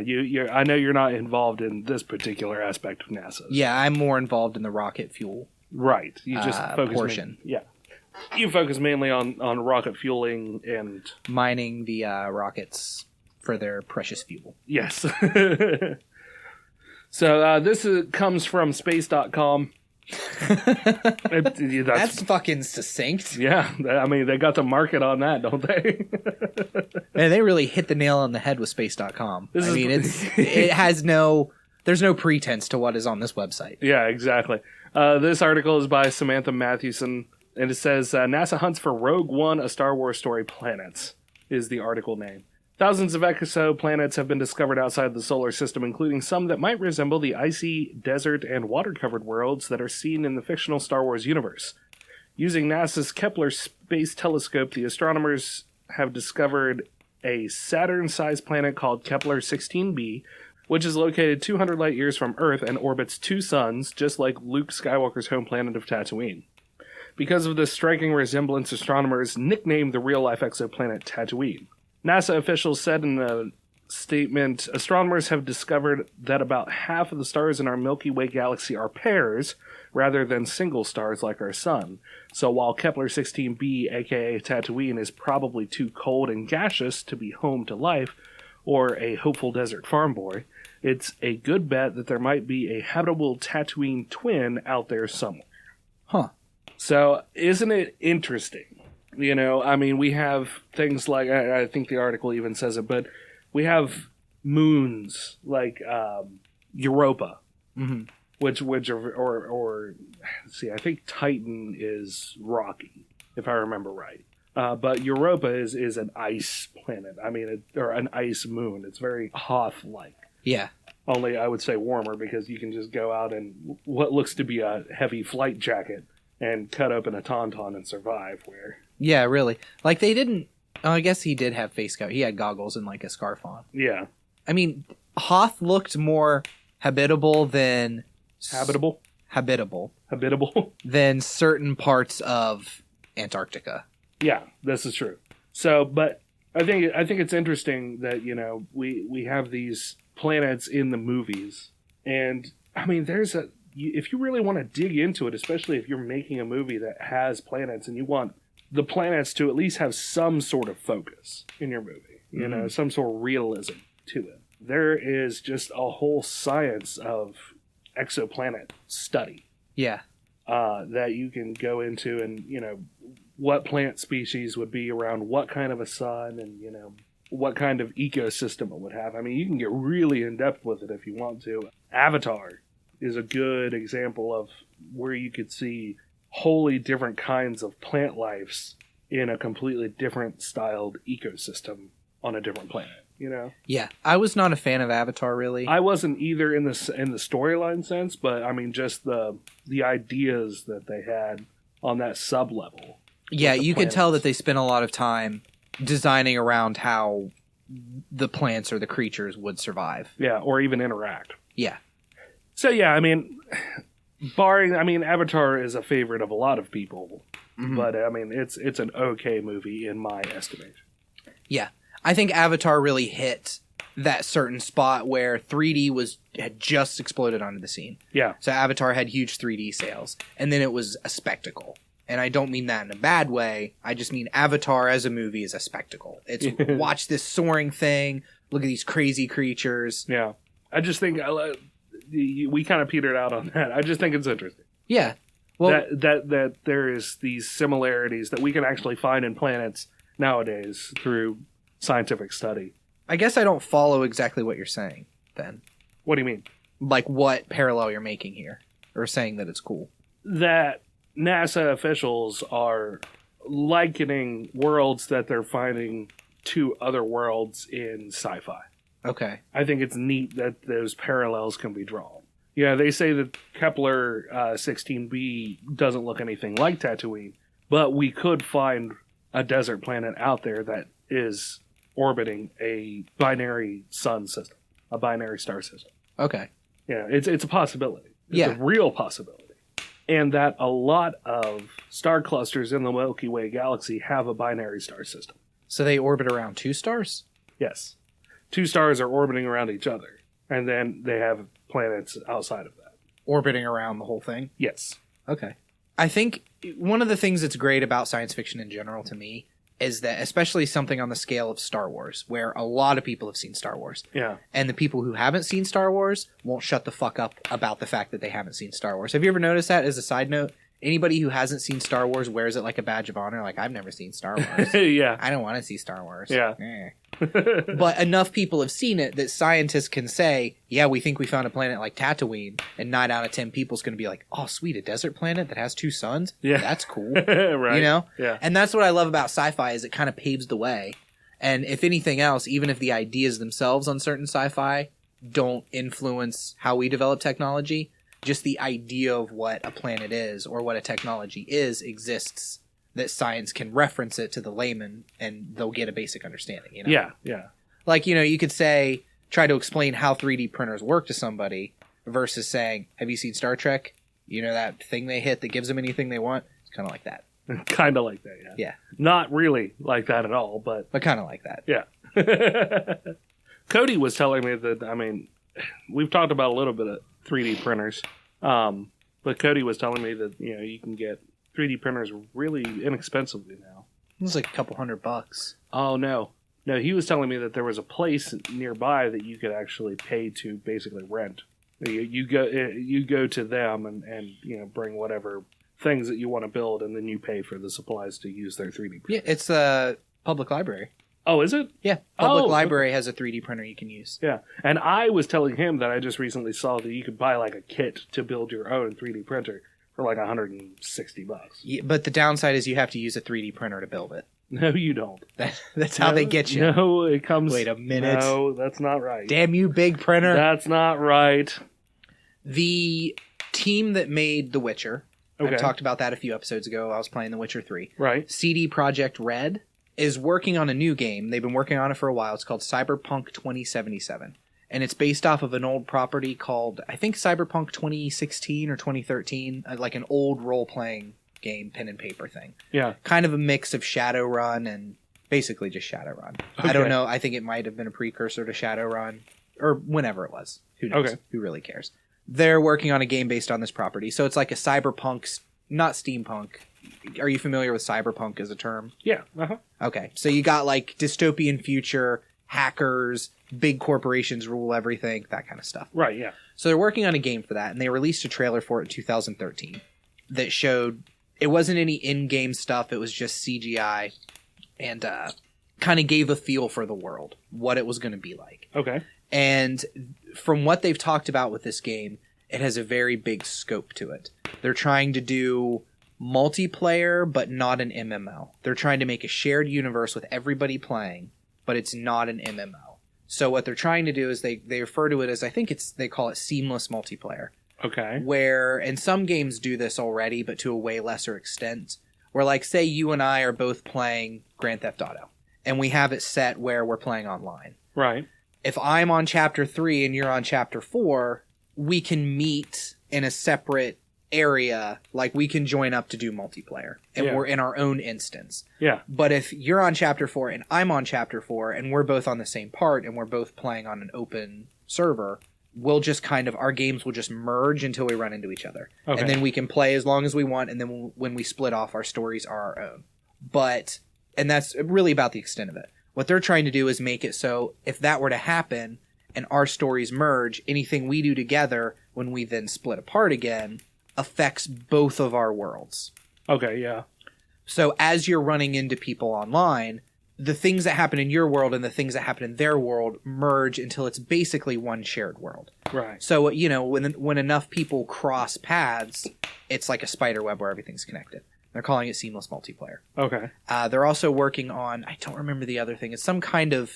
I know you're not involved in this particular aspect of NASA. Yeah, I'm more involved in the rocket fuel. Right. You just focus portion. Yeah. You focus mainly on rocket fueling and... Mining the rockets for their precious fuel. Yes. So this comes from space.com. That's fucking succinct. Yeah, I mean, they got the market on that, don't they? Man, they really hit the nail on the head with space.com. There's no pretense to what is on this website. Yeah, exactly. This article is by Samantha Matthewson, and it says, NASA hunts for Rogue One, a Star Wars story planets, is the article name. Thousands of exoplanets have been discovered outside the solar system, including some that might resemble the icy, desert, and water-covered worlds that are seen in the fictional Star Wars universe. Using NASA's Kepler Space Telescope, the astronomers have discovered a Saturn-sized planet called Kepler 16b, which is located 200 light-years from Earth and orbits 2 suns, just like Luke Skywalker's home planet of Tatooine. Because of this striking resemblance, astronomers nicknamed the real-life exoplanet Tatooine. NASA officials said in a statement, astronomers have discovered that about half of the stars in our Milky Way galaxy are pairs, rather than single stars like our sun. So while Kepler 16b, aka Tatooine, is probably too cold and gaseous to be home to life, or a hopeful desert farm boy, it's a good bet that there might be a habitable Tatooine twin out there somewhere. Huh. So, isn't it interesting? You know, I mean, we have things like, I think the article even says it, but we have moons like Europa, which are, see, I think Titan is rocky, if I remember right. But Europa is an ice planet. I mean, or an ice moon. It's very Hoth-like. Yeah. Only, I would say, warmer, because you can just go out in what looks to be a heavy flight jacket and cut open a tauntaun and survive, where... Yeah, really. Like, they didn't... Oh, I guess he did have face coat. He had goggles and, like, a scarf on. Yeah. I mean, Hoth looked more habitable than... Habitable? Habitable. Habitable? Than certain parts of Antarctica. Yeah, this is true. So, but I think it's interesting that, you know, we have these planets in the movies. And, I mean, if you really want to dig into it, especially if you're making a movie that has planets and you want the planets to at least have some sort of focus in your movie, you know, some sort of realism to it. There is just a whole science of exoplanet study. Yeah. That you can go into and, you know, what plant species would be around what kind of a sun and, you know, what kind of ecosystem it would have. I mean, you can get really in-depth with it if you want to. Avatar is a good example of where you could see wholly different kinds of plant lives in a completely different styled ecosystem on a different planet, you know? Yeah. I was not a fan of Avatar, really. I wasn't either in the storyline sense, but I mean, just the ideas that they had on that sub-level. Yeah, you could tell that they spent a lot of time designing around how the plants or the creatures would survive. Yeah, or even interact. Yeah. So yeah, I mean, Avatar is a favorite of a lot of people, but I mean, it's an okay movie in my estimation. Yeah, I think Avatar really hit that certain spot where 3D had just exploded onto the scene. Yeah. So Avatar had huge 3D sales, and then it was a spectacle. And I don't mean that in a bad way. I just mean Avatar as a movie is a spectacle. It's watch this soaring thing, look at these crazy creatures. Yeah, I just think we kind of petered out on that. I just think it's interesting. Yeah. Well, that there is these similarities that we can actually find in planets nowadays through scientific study. I guess I don't follow exactly what you're saying, then. What do you mean? Like what parallel you're making here, or saying that it's cool. That NASA officials are likening worlds that they're finding to other worlds in sci-fi. Okay. I think it's neat that those parallels can be drawn. Yeah, they say that Kepler 16b doesn't look anything like Tatooine, but we could find a desert planet out there that is orbiting a binary sun system, a binary star system. Okay. Yeah, it's a possibility. It's a real possibility. And that a lot of star clusters in the Milky Way galaxy have a binary star system. So they orbit around 2 stars? Yes. 2 stars are orbiting around each other. And then they have planets outside of that. Orbiting around the whole thing? Yes. Okay. I think one of the things that's great about science fiction in general to me is that, especially something on the scale of Star Wars, where a lot of people have seen Star Wars. Yeah. And the people who haven't seen Star Wars won't shut the fuck up about the fact that they haven't seen Star Wars. Have you ever noticed that as a side note? Anybody who hasn't seen Star Wars wears it like a badge of honor. Like, I've never seen Star Wars. Yeah. I don't want to see Star Wars. Yeah. But enough people have seen it that scientists can say, yeah, we think we found a planet like Tatooine, and 9 out of 10 people's going to be like, oh, sweet, a desert planet that has 2 suns? Yeah. That's cool. Right. You know? Yeah. And that's what I love about sci-fi is it kind of paves the way. And if anything else, even if the ideas themselves on certain sci-fi don't influence how we develop technology, just the idea of what a planet is or what a technology is exists, that science can reference it to the layman and they'll get a basic understanding. You know? Yeah. Yeah. Like, you know, you could say, try to explain how 3D printers work to somebody versus saying, have you seen Star Trek? You know, that thing they hit that gives them anything they want? It's kind of like that. Kind of like that, yeah. Yeah. Not really like that at all, but kind of like that. Yeah. Cody was telling me that, I mean, we've talked about a little bit of 3D printers, but Cody was telling me that, you know, you can get 3D printers really inexpensively now. It's like a couple $100. Oh, no. No, he was telling me that there was a place nearby that you could actually pay to basically rent. You go to them and you know, bring whatever things that you want to build, and then you pay for the supplies to use their 3D printer. Yeah, it's a public library. Oh, is it? Yeah, public library has a 3D printer you can use. Yeah, and I was telling him that I just recently saw that you could buy like a kit to build your own 3D printer for like $160. Yeah, but the downside is you have to use a 3D printer to build it. No, you don't. That's how they get you. No, it comes... Wait a minute. No, that's not right. Damn you, big printer. That's not right. The team that made The Witcher, okay. I talked about that a few episodes ago. I was playing The Witcher 3. Right. CD Projekt Red is working on a new game. They've been working on it for a while. It's called Cyberpunk 2077. And it's based off of an old property called, I think, Cyberpunk 2016 or 2013, like an old role-playing game, pen and paper thing. Yeah. Kind of a mix of Shadowrun and basically just Shadowrun. Okay. I don't know. I think it might have been a precursor to Shadowrun or whenever it was. Who knows? Okay. Who really cares? They're working on a game based on this property. So it's like a cyberpunk, not steampunk. Are you familiar with cyberpunk as a term? Yeah. Uh-huh. Okay. So you got like dystopian future, hackers, big corporations rule everything, that kind of stuff. Right, yeah. So they're working on a game for that, and they released a trailer for it in 2013 that showed it wasn't any in-game stuff, it was just CGI, and kind of gave a feel for the world, what it was going to be like. Okay. And from what they've talked about with this game, it has a very big scope to it. They're trying to do multiplayer, but not an MMO. They're trying to make a shared universe with everybody playing, but it's not an MMO. So what they're trying to do is they refer to it as, I think they call it seamless multiplayer. Okay. Where, and some games do this already, but to a way lesser extent, where like, say you and I are both playing Grand Theft Auto, and we have it set where we're playing online. Right. If I'm on chapter 3 and you're on chapter 4, we can meet in a separate area, like we can join up to do multiplayer, and we're in our own instance. Yeah. But if you're on chapter 4 and I'm on chapter 4 and we're both on the same part and we're both playing on an open server, we'll just kind of, our games will just merge until we run into each other. Okay. And then we can play as long as we want, and then when we split off, our stories are our own. But, and that's really about the extent of it. What they're trying to do is make it so if that were to happen and our stories merge, anything we do together when we then split apart again affects both of our worlds. Okay, yeah. So as you're running into people online, the things that happen in your world and the things that happen in their world merge until it's basically one shared world. Right. So, you know, when enough people cross paths, it's like a spider web where everything's connected. They're calling it seamless multiplayer. Okay. They're also working on, I don't remember the other thing, it's some kind of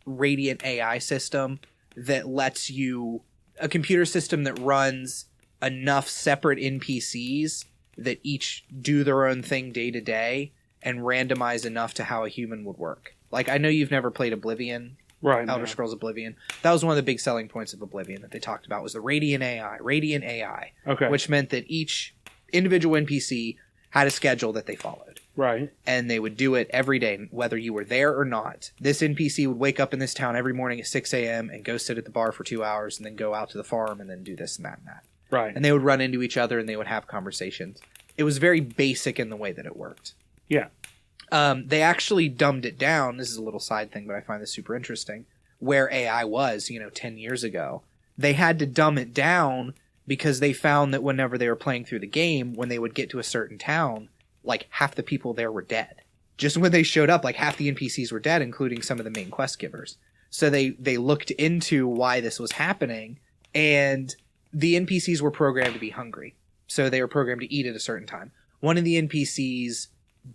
radiant AI system that lets you, a computer system that runs enough separate NPCs that each do their own thing day to day and randomize enough to how a human would work. Like, I know you've never played Oblivion, right? Elder Scrolls Oblivion. That was one of the big selling points of Oblivion that they talked about, was the radiant AI. Okay. Which meant that each individual NPC had a schedule that they followed. Right. And they would do it every day, whether you were there or not. This NPC would wake up in this town every morning at 6 a.m. and go sit at the bar for 2 hours and then go out to the farm and then do this and that and that. Right. And they would run into each other and they would have conversations. it was very basic in the way that it worked. Yeah. They actually dumbed it down. This is a little side thing, but I find this super interesting. Where AI was, 10 years ago, they had to dumb it down because they found that whenever they were playing through the game, when they would get to a certain town, like half the people there were dead. Just when they showed up, like half the NPCs were dead, including some of the main quest givers. So they looked into why this was happening, and the NPCs were programmed to be hungry. So they were programmed to eat at a certain time. One of the NPCs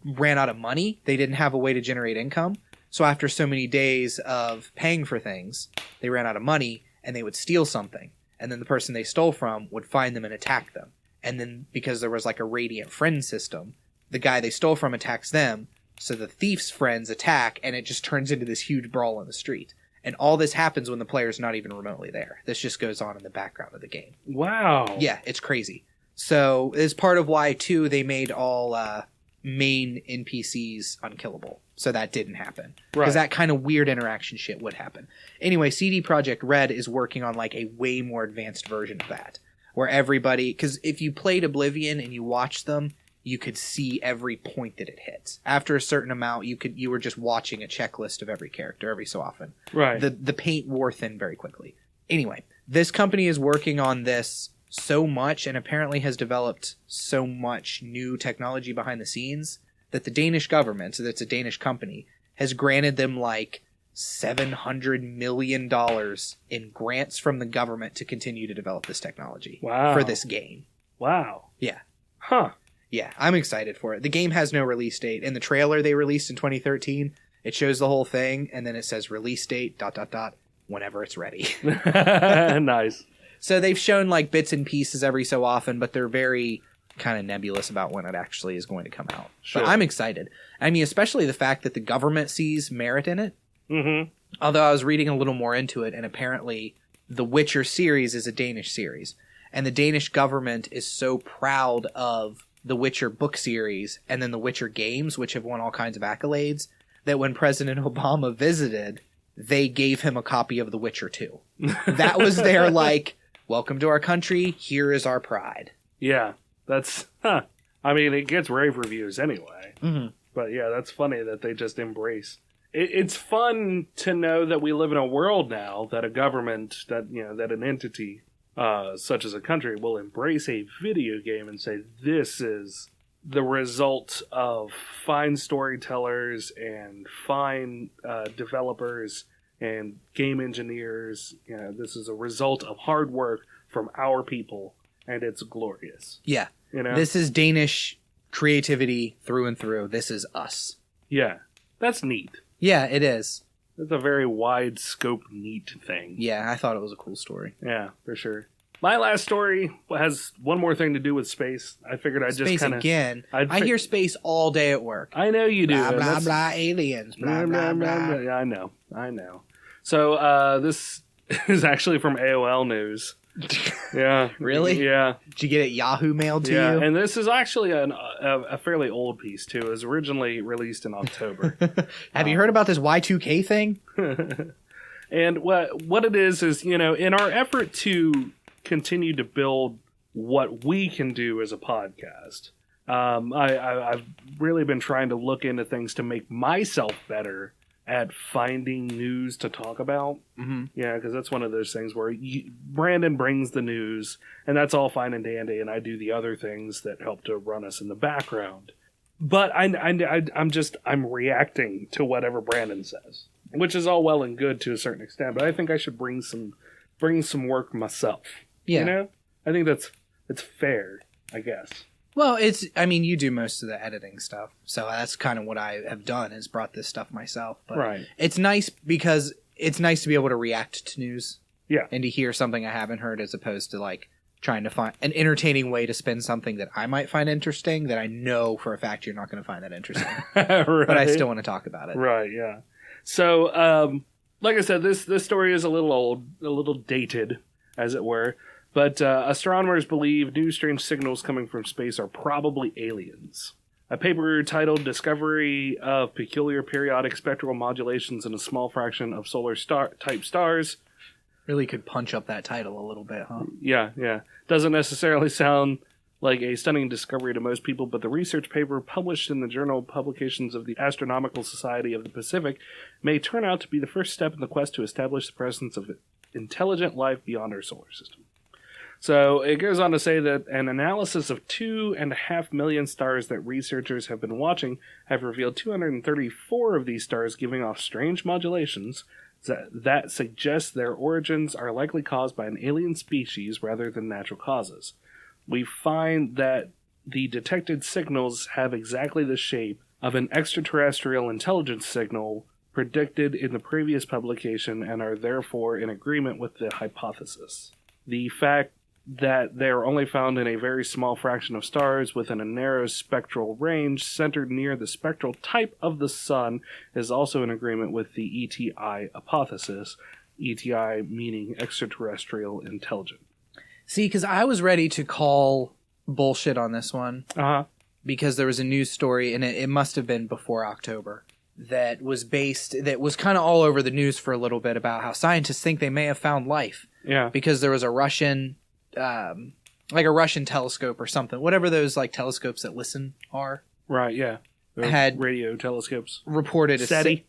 ran out of money. They didn't have a way to generate income. So after so many days of paying for things, they ran out of money and they would steal something. And then the person they stole from would find them and attack them. And then because there was like a radiant friend system, the guy they stole from attacks them. So the thief's friends attack and it just turns into this huge brawl in the street. And all this happens when the player's not even remotely there. This just goes on in the background of the game. Wow. Yeah, it's crazy. So it's part of why, too, they made all main NPCs unkillable. So that didn't happen. Because that kind of weird interaction shit would happen. Anyway, CD Projekt Red is working on like a way more advanced version of that. Where everybody... Because if you played Oblivion and you watched them, you could see every point that it hits. After a certain amount, you were just watching a checklist of every character every so often. Right. The paint wore thin very quickly. Anyway, this company is working on this so much and apparently has developed so much new technology behind the scenes that the Danish government, so that's a Danish company, has granted them like $700 million in grants from the government to continue to develop this technology for this game. Wow. Yeah. Huh. Yeah, I'm excited for it. The game has no release date. In the trailer they released in 2013, it shows the whole thing, and then it says release date, ... whenever it's ready. Nice. So they've shown like bits and pieces every so often, but they're very kind of nebulous about when it actually is going to come out. Sure. But I'm excited. I mean, especially the fact that the government sees merit in it. Mm-hmm. Although I was reading a little more into it, and apparently the Witcher series is a Danish series. And the Danish government is so proud of the Witcher book series and then the Witcher games, which have won all kinds of accolades, that when President Obama visited, they gave him a copy of The Witcher 2. That was their like... Welcome to our country. Here is our pride. Yeah, that's... Huh. I mean, it gets rave reviews anyway. Mm-hmm. But yeah, that's funny that they just embrace. It's fun to know that we live in a world now that a government, that an entity such as a country will embrace a video game and say, this is the result of fine storytellers and fine developers and game engineers. This is a result of hard work from our people, and it's glorious. Yeah. This is Danish creativity through and through. This is us. Yeah. That's neat. Yeah, it is. It's a very wide scope, neat thing. Yeah, I thought it was a cool story. Yeah, for sure. My last story has one more thing to do with space. I figured I'd just kind of... Space again. I hear space all day at work. I know you do. Blah, blah, blah, aliens. Blah, blah, blah. Yeah, I know. So, this is actually from AOL News. Yeah. Really? Yeah. Did you get it Yahoo mailed to you? And this is actually a fairly old piece, too. It was originally released in October. Have you heard about this Y2K thing? And what it is, in our effort to continue to build what we can do as a podcast, I've really been trying to look into things to make myself better at finding news to talk about. Mm-hmm. Yeah, because that's one of those things where Brandon brings the news, and that's all fine and dandy, and I do the other things that help to run us in the background. But I'm reacting to whatever Brandon says, which is all well and good to a certain extent. But I think I should bring some work myself. Yeah, I think it's fair, I guess. Well, you do most of the editing stuff, so that's kind of what I have done, is brought this stuff myself. But right. It's nice because it's nice to be able to react to news. Yeah. And to hear something I haven't heard, as opposed to like trying to find an entertaining way to spin something that I might find interesting that I know for a fact you're not going to find that interesting. Right. But I still want to talk about it. Right, yeah. So, like I said, this story is a little old, a little dated, as it were. But astronomers believe new strange signals coming from space are probably aliens. A paper titled Discovery of Peculiar Periodic Spectral Modulations in a Small Fraction of Solar Type Stars. Really could punch up that title a little bit, huh? Yeah. Doesn't necessarily sound like a stunning discovery to most people, but the research paper published in the Journal of Publications of the Astronomical Society of the Pacific may turn out to be the first step in the quest to establish the presence of intelligent life beyond our solar system. So it goes on to say that an analysis of 2.5 million stars that researchers have been watching have revealed 234 of these stars giving off strange modulations that suggest their origins are likely caused by an alien species rather than natural causes. We find that the detected signals have exactly the shape of an extraterrestrial intelligence signal predicted in the previous publication and are therefore in agreement with the hypothesis. The fact that they are only found in a very small fraction of stars within a narrow spectral range centered near the spectral type of the sun is also in agreement with the ETI hypothesis, ETI meaning extraterrestrial intelligence. See, because I was ready to call bullshit on this one. Because there was a news story, and it must have been before October, that was kind of all over the news for a little bit about how scientists think they may have found life. Yeah. Because there was a Russian, like a Russian telescope or something, whatever those like telescopes that listen are. Right, yeah. Had radio telescopes. Reported SETI?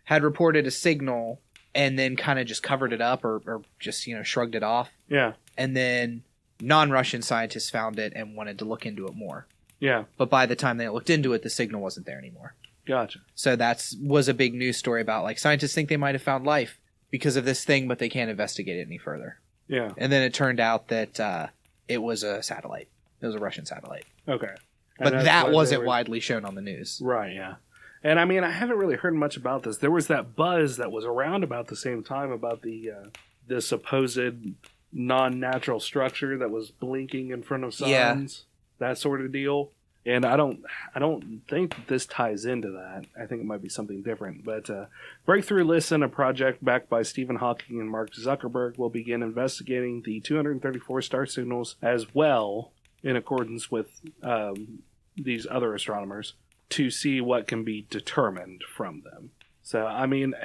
Had reported a signal and then kind of just covered it up or just, shrugged it off. Yeah. And then non-Russian scientists found it and wanted to look into it more. Yeah. But by the time they looked into it, the signal wasn't there anymore. Gotcha. So was a big news story about, like, scientists think they might have found life because of this thing, but they can't investigate it any further. Yeah. And then it turned out that it was a satellite. It was a Russian satellite. Okay. But that wasn't widely shown on the news. Right, yeah. And I mean, I haven't really heard much about this. There was that buzz that was around about the same time about the supposed non-natural structure that was blinking in front of suns. Yeah. That sort of deal. And I don't think that this ties into that. I think it might be something different. But Breakthrough Listen, a project backed by Stephen Hawking and Mark Zuckerberg, will begin investigating the 234 star signals as well, in accordance with these other astronomers, to see what can be determined from them. So, I mean,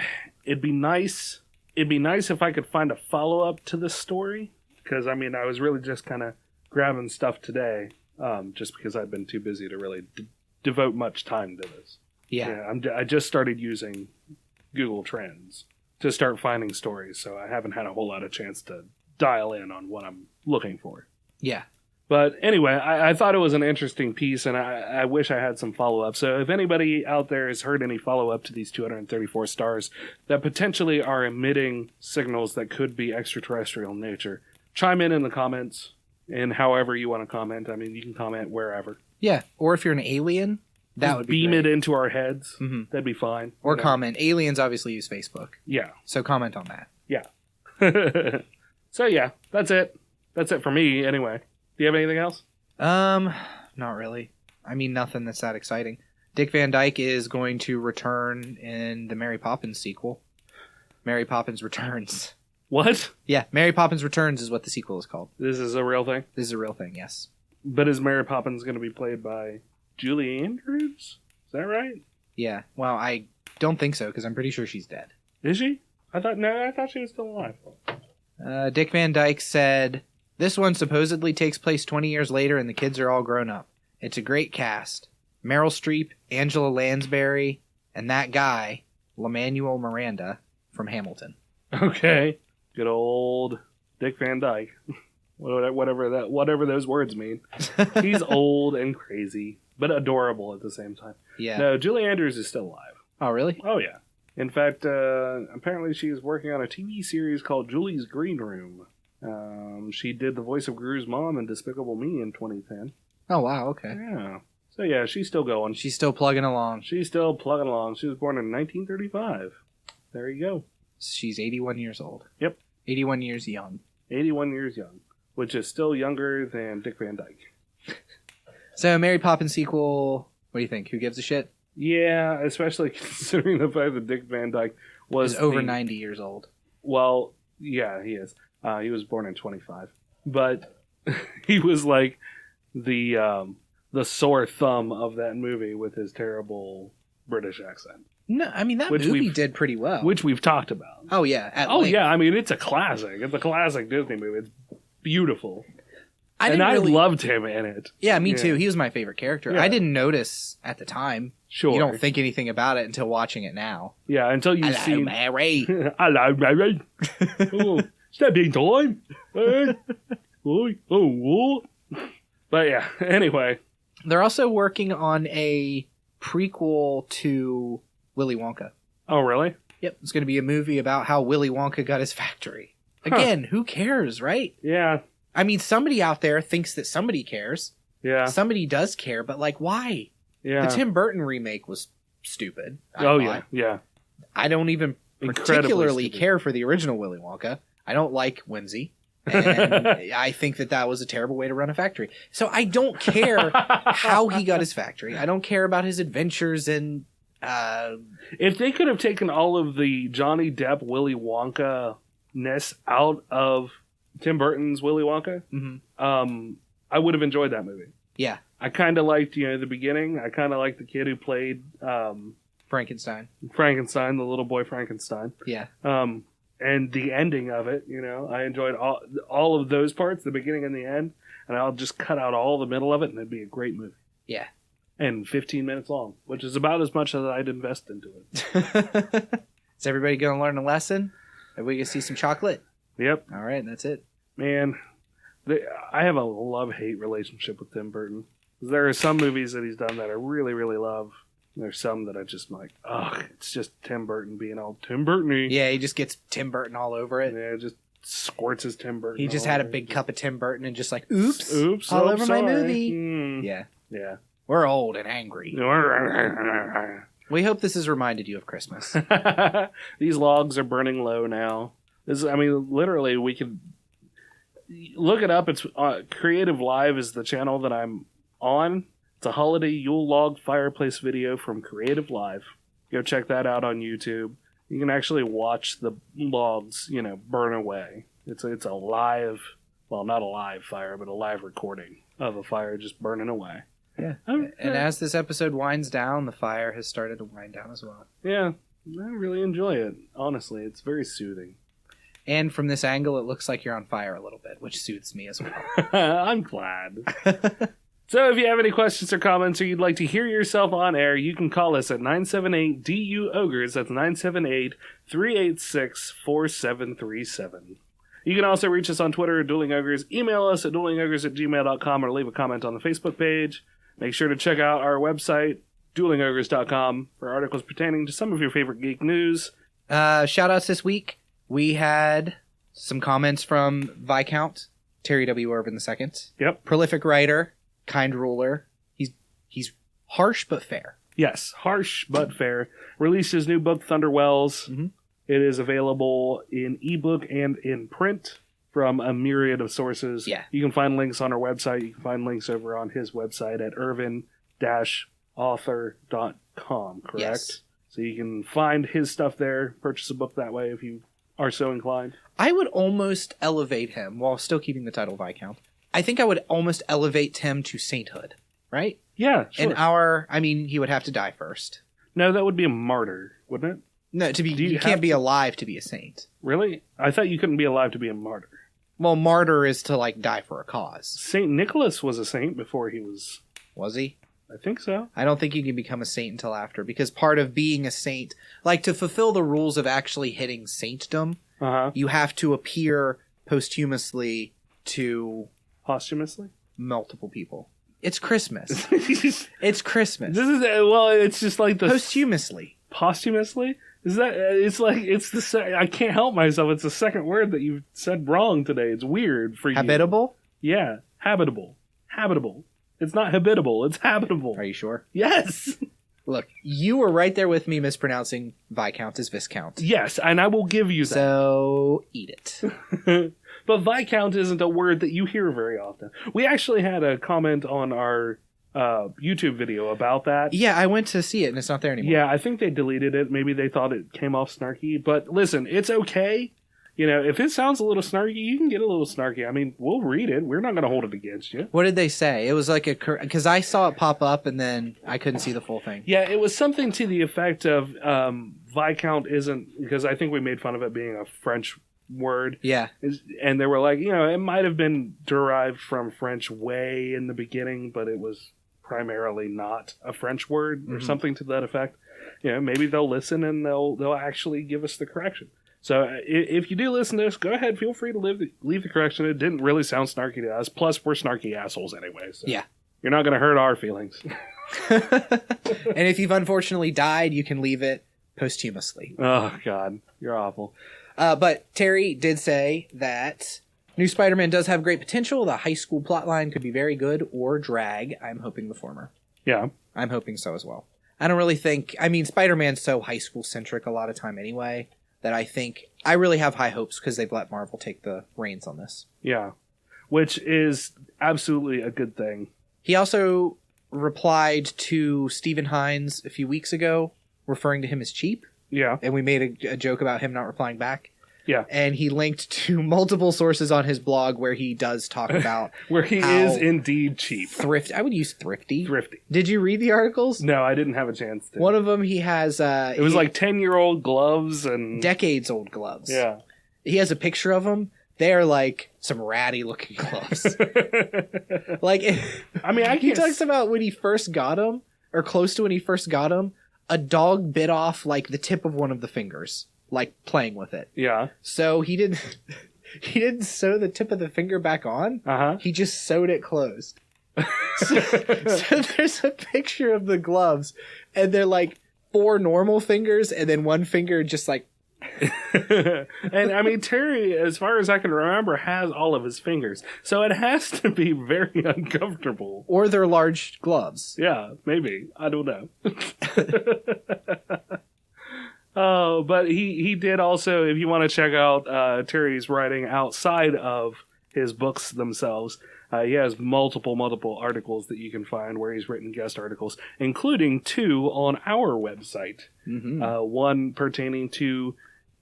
it'd be nice if I could find a follow-up to this story. Because, I mean, I was really just kind of grabbing stuff today. Just because I've been too busy to really devote much time to this. Yeah. I just started using Google Trends to start finding stories, so I haven't had a whole lot of chance to dial in on what I'm looking for. Yeah. But anyway, I thought it was an interesting piece, and I wish I had some follow-up. So if anybody out there has heard any follow-up to these 234 stars that potentially are emitting signals that could be extraterrestrial in nature, chime in the comments. And however you want to comment. I mean, you can comment wherever. Yeah, or if you're an alien, that would be beam great. it into our heads. Mm-hmm. That'd be fine. Or comment. Aliens obviously use Facebook. Yeah. So comment on that. Yeah. So yeah, that's it. That's it for me anyway. Do you have anything else? Not really. I mean, nothing that's that exciting. Dick Van Dyke is going to return in the Mary Poppins sequel. Mary Poppins Returns. What? Yeah, Mary Poppins Returns is what the sequel is called. This is a real thing? This is a real thing, yes. But is Mary Poppins going to be played by Julie Andrews? Is that right? Yeah. Well, I don't think so, because I'm pretty sure she's dead. Is she? I thought she was still alive. Dick Van Dyke said, "This one supposedly takes place 20 years later and the kids are all grown up. It's a great cast. Meryl Streep, Angela Lansbury, and that guy, Lin-Manuel Miranda, from Hamilton." Okay. Good old Dick Van Dyke. Whatever those words mean. He's old and crazy, but adorable at the same time. Yeah. No, Julie Andrews is still alive. Oh, really? Oh, yeah. In fact, apparently she's working on a TV series called Julie's Green Room. She did the voice of Gru's mom in Despicable Me in 2010. Oh, wow, okay. Yeah. So, yeah, she's still going. She's still plugging along. She was born in 1935. There you go. She's 81 years old. Yep. 81 years young. 81 years young, which is still younger than Dick Van Dyke. So, Mary Poppins sequel, what do you think? Who gives a shit? Yeah, especially considering the fact that Dick Van Dyke was over 90 years old. Well, yeah, he is. He was born in 25. But he was like the sore thumb of that movie with his terrible British accent. No, I mean, that movie did pretty well. Which we've talked about. Oh, yeah. Yeah, I mean, it's a classic. It's a classic Disney movie. It's beautiful. I loved him in it. Yeah, me too. He was my favorite character. Yeah. I didn't notice at the time. Sure. You don't think anything about it until watching it now. Yeah, until you see... Mary. Hello, Mary. Oh, step in time. Oh. But yeah, anyway. They're also working on a prequel to Willy Wonka. Oh, really? Yep, it's going to be a movie about how Willy Wonka got his factory. Again, who cares, right? Yeah. I mean, somebody out there thinks that somebody cares. Yeah. Somebody does care, but like, why? Yeah. The Tim Burton remake was stupid. Yeah. I don't even particularly care for the original Willy Wonka. I don't like whimsy. And I think that was a terrible way to run a factory. So I don't care how he got his factory. I don't care about his adventures and... if they could have taken all of the Johnny Depp Willy Wonka-ness out of Tim Burton's Willy Wonka, I would have enjoyed that movie. Yeah. I kind of liked, the beginning. I kind of liked the kid who played Frankenstein, the little boy Frankenstein. Yeah. And the ending of it, I enjoyed all of those parts, the beginning and the end, and I'll just cut out all the middle of it, and it'd be a great movie. Yeah. And 15 minutes long, which is about as much as I'd invest into it. Is everybody going to learn a lesson? Are we going to see some chocolate? Yep. All right, that's it. Man, I have a love-hate relationship with Tim Burton. There are some movies that he's done that I really, really love. There's some that I just like, it's just Tim Burton being all Tim Burton-y. Yeah, he just gets Tim Burton all over it. Yeah, just squirts his Tim Burton. He just had a big cup of Tim Burton and just like, oops, all over sorry. my movie. Yeah. We're old and angry. We hope this has reminded you of Christmas. These logs are burning low now. Literally, we could look it up. It's Creative Live is the channel that I'm on. It's a holiday Yule log fireplace video from Creative Live. Go check that out on YouTube. You can actually watch the logs, burn away. It's a live, well, not a live fire, but a live recording of a fire just burning away. Yeah. And as this episode winds down, the fire has started to wind down as well. Yeah. I really enjoy it. Honestly, it's very soothing. And from this angle, it looks like you're on fire a little bit, which soothes me as well. I'm glad. So if you have any questions or comments or you'd like to hear yourself on air, you can call us at 978-DUOGRES. That's 978-386-4737. You can also reach us on Twitter at Dueling Ogres, email us at duelingogres@gmail.com, or leave a comment on the Facebook page. Make sure to check out our website, duelingogres.com, for articles pertaining to some of your favorite geek news. Shout-outs this week. We had some comments from Viscount, Terry W. Urban II. Yep. Prolific writer, kind ruler. He's harsh but fair. Yes, harsh but fair. Released his new book, Thunder Wells. Mm-hmm. It is available in ebook and in print from a myriad of sources. Yeah. You can find links on our website. You can find links over on his website at irvin-author.com, correct? Yes. So you can find his stuff there, purchase a book that way if you are so inclined. I would almost elevate him, while still keeping the title Viscount. I think I would almost elevate him to sainthood, right? Yeah, sure. He would have to die first. No, that would be a martyr, wouldn't it? No, you can't be alive to be a saint. Really? I thought you couldn't be alive to be a martyr. Well, martyr is to, die for a cause. St. Nicholas was a saint before he was... Was he? I think so. I don't think you can become a saint until after, because part of being a saint, to fulfill the rules of actually hitting saintdom, you have to appear posthumously to... Posthumously? Multiple people. It's Christmas. It's Christmas. It's just like the... Posthumously. Posthumously? Is that... I can't help myself. It's the second word that you've said wrong today. It's weird for you. Habitable? Yeah. Habitable. It's not habitable. It's habitable. Are you sure? Yes. Look, you were right there with me mispronouncing Viscount as Viscount. Yes, and I will give you that. So, eat it. But Viscount isn't a word that you hear very often. We actually had a comment on our YouTube video about that. Yeah, I went to see it, and it's not there anymore. Yeah, I think they deleted it. Maybe they thought it came off snarky. But listen, it's okay. If it sounds a little snarky, you can get a little snarky. We'll read it. We're not going to hold it against you. What did they say? It was because I saw it pop up and then I couldn't see the full thing. Yeah, it was something to the effect of Viscount isn't, because I think we made fun of it being a French word. Yeah. And they were like, it might have been derived from French way in the beginning, but it was primarily not a French word or something to that effect. Maybe they'll listen and they'll actually give us the correction. So if you do listen to this, go ahead. Feel free to leave the correction. It didn't really sound snarky to us. Plus, we're snarky assholes anyway. So yeah. You're not going to hurt our feelings. And if you've unfortunately died, you can leave it posthumously. Oh, God. You're awful. But Terry did say that New Spider-Man does have great potential. The high school plotline could be very good or drag. I'm hoping the former. Yeah. I'm hoping so as well. I don't really think... I mean, Spider-Man's so high school-centric a lot of time anyway that I really have high hopes because they've let Marvel take the reins on this. Yeah. Which is absolutely a good thing. He also replied to Stephen Hines a few weeks ago, referring to him as cheap. Yeah. And we made a joke about him not replying back. Yeah. And he linked to multiple sources on his blog where he does talk about where he is indeed cheap. I would use thrifty. Thrifty. Did you read the articles? No, I didn't have a chance to. One of them he has... it was like 10-year-old gloves and... Decades-old gloves. Yeah. He has a picture of them. They are like some ratty-looking gloves. Like, I mean, he talks about when he first got them, or close to when he first got them, a dog bit off like the tip of one of the fingers. Like playing with it. Yeah. So he didn't sew the tip of the finger back on. Uh-huh. He just sewed it closed. so there's a picture of the gloves, and they're like 4 normal fingers, and then 1 finger just like. And I mean, Terry, as far as I can remember, has all of his fingers, so it has to be very uncomfortable. Or they're large gloves. Yeah, maybe. I don't know. Oh, but he did also, if you want to check out Terry's writing outside of his books themselves, he has multiple articles that you can find where he's written guest articles, including 2 on our website. Mm-hmm. One pertaining to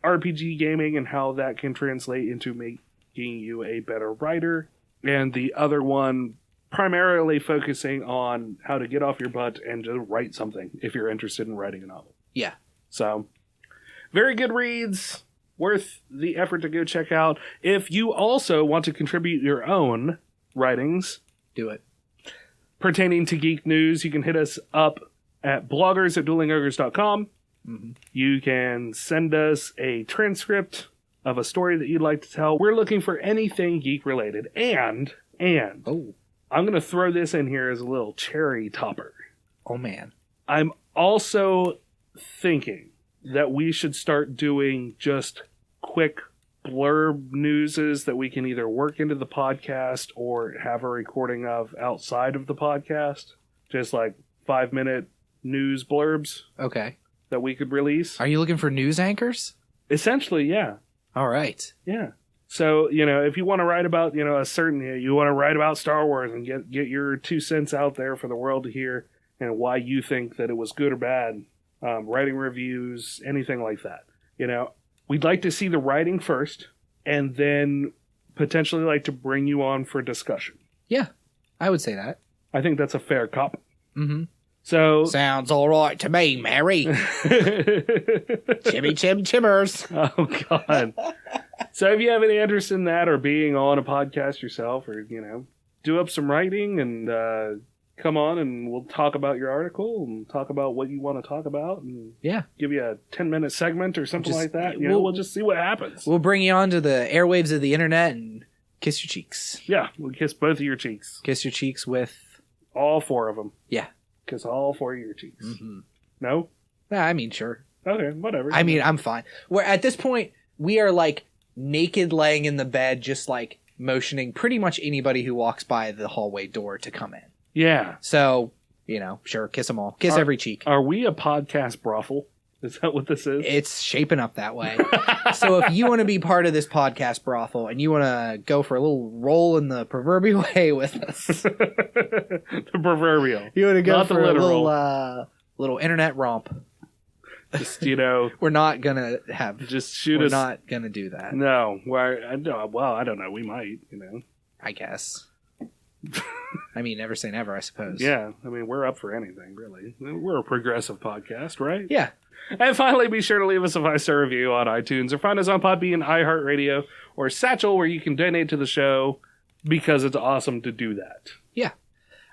RPG gaming and how that can translate into making you a better writer, and the other one primarily focusing on how to get off your butt and just write something if you're interested in writing a novel. Yeah. So... very good reads, worth the effort to go check out. If you also want to contribute your own writings, do it. Pertaining to geek news, you can hit us up at bloggers@duelingogres.com. Mm-hmm. You can send us a transcript of a story that you'd like to tell. We're looking for anything geek related. And I'm going to throw this in here as a little cherry topper. Oh, man. I'm also thinking that we should start doing just quick blurb newses that we can either work into the podcast or have a recording of outside of the podcast. Just like 5-minute news blurbs. Okay. That we could release. Are you looking for news anchors? Essentially, yeah. All right. Yeah. So, if you want to write about, you want to write about Star Wars and get your 2 cents out there for the world to hear and why you think that it was good or bad. Writing reviews, anything like that. We'd like to see the writing first, and then potentially like to bring you on for discussion. Yeah, I would say that. I think that's a fair cop. Mm-hmm. So sounds all right to me, Mary. Chimmy chim chimmers. Oh God. So if you have any interest in that, or being on a podcast yourself, or do up some writing and come on and we'll talk about your article and talk about what you want to talk about, and give you a 10-minute segment or something like that. We'll just see what happens. We'll bring you onto the airwaves of the internet and kiss your cheeks. Yeah, we'll kiss both of your cheeks. Kiss your cheeks with all 4 of them. Yeah. Kiss all 4 of your cheeks. Mm-hmm. No? Yeah, I mean, sure. Okay, whatever. I mean, I'm fine. We're at this point, we are like naked laying in the bed, just like motioning pretty much anybody who walks by the hallway door to come in. Yeah. So, sure, kiss them all. Kiss every cheek. Are we a podcast brothel? Is that what this is? It's shaping up that way. So if you want to be part of this podcast brothel and you want to go for a little roll in the proverbial hay with us. The proverbial. You want to go for a little internet romp. Just, we're not going to have. Just shoot us. We're not going to do that. No. Well, I don't know. We might, I guess. I mean, never say never, I suppose. Yeah, I mean, we're up for anything, really. We're a progressive podcast, right? Yeah. And finally, be sure to leave us a 5-star review on iTunes or find us on Podbean, iHeartRadio, or Satchel, where you can donate to the show because it's awesome to do that. Yeah.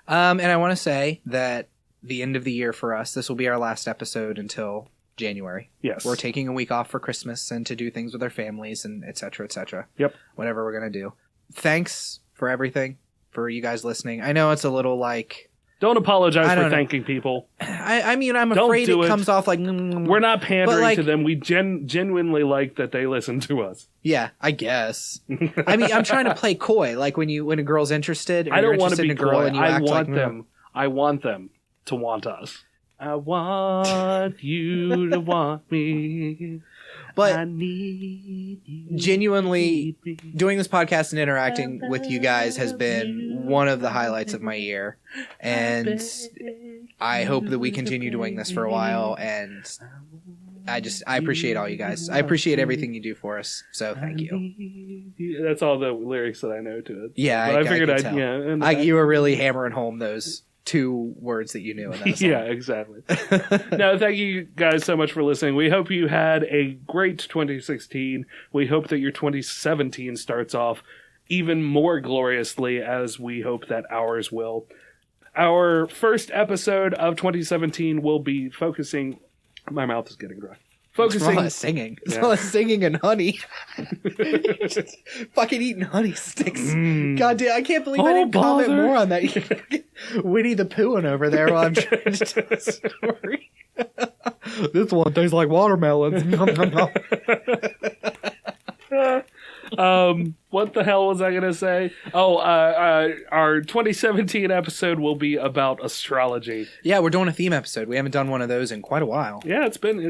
And I want to say that the end of the year for us, this will be our last episode until January. Yes. We're taking a week off for Christmas and to do things with our families and et cetera, et cetera. Yep. Whatever we're going to do. Thanks for everything, for you guys listening. I know it's a little like... Don't apologize for thanking people. I mean, I'm afraid it comes off like... We're not pandering to them. We genuinely like that they listen to us. Yeah, I guess. I mean, I'm trying to play coy. Like when a girl's interested, or I don't you're want to interested be in a girl coy. and you I act want like, them. I want them to want us. I want you to want me. But I need you. Genuinely, doing this podcast and interacting with you guys has been one of the highlights of my year. And I hope that we continue doing this for a while. And I appreciate all you guys. I appreciate everything you do for us. So thank you. That's all the lyrics that I know to it. Yeah, but I figured I'd tell. You were really hammering home those 2 words that you knew in that song. Yeah, exactly. No, thank you guys so much for listening. We hope you had a great 2016. We hope that your 2017 starts off even more gloriously, as we hope that ours will. Our first episode of 2017 will be focusing... My mouth is getting dry. Focusing... It's all that singing. It's all that singing and honey. Just fucking eating honey sticks. God damn, I can't believe I didn't comment more on that. Winnie the Poohing over there while I'm trying to tell a story. This one tastes like watermelons. What the hell was I gonna say? Our 2017 episode will be about astrology. Yeah, we're doing a theme episode. We haven't done one of those in quite a while. Yeah, it's been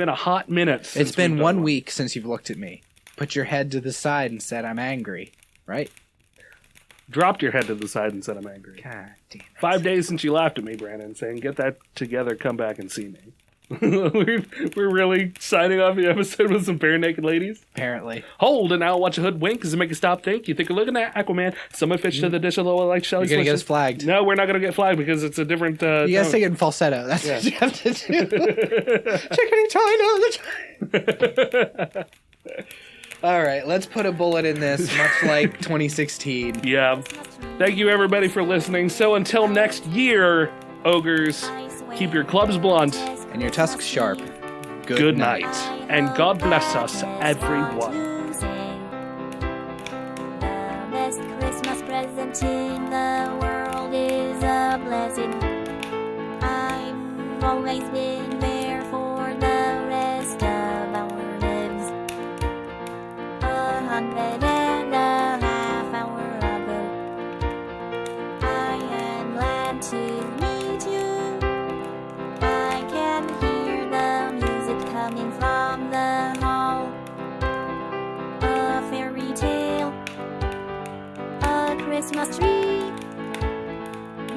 a hot minute. It's been 1 week since you've looked at me, put your head to the side and said I'm angry, right? Dropped your head to the side and said I'm angry. God damn it. 5 days since you laughed at me, Brandon, saying get that together, come back and see me. We're really signing off the episode with some bare naked ladies. Apparently. Hold, and I'll watch a hood wink. Does it make you stop think? You think you're looking at Aquaman? Someone fish to the dish a little like Shelly. You're gonna get us flagged. No, we're not gonna get flagged because it's a different. You gotta sing it in falsetto. That's what you have to do. Chicken China. All right, let's put a bullet in this, much like 2016. Yeah. Thank you everybody for listening. So until next year, ogres, keep your clubs blunt. And your tusks sharp. Good night. And God bless us, everyone. The best Christmas present in the world is a blessing. I've always been there for the rest of our lives. 100.5 hours ago, I am glad to meet you. I can hear the music coming from the hall. A fairy tale, a Christmas tree.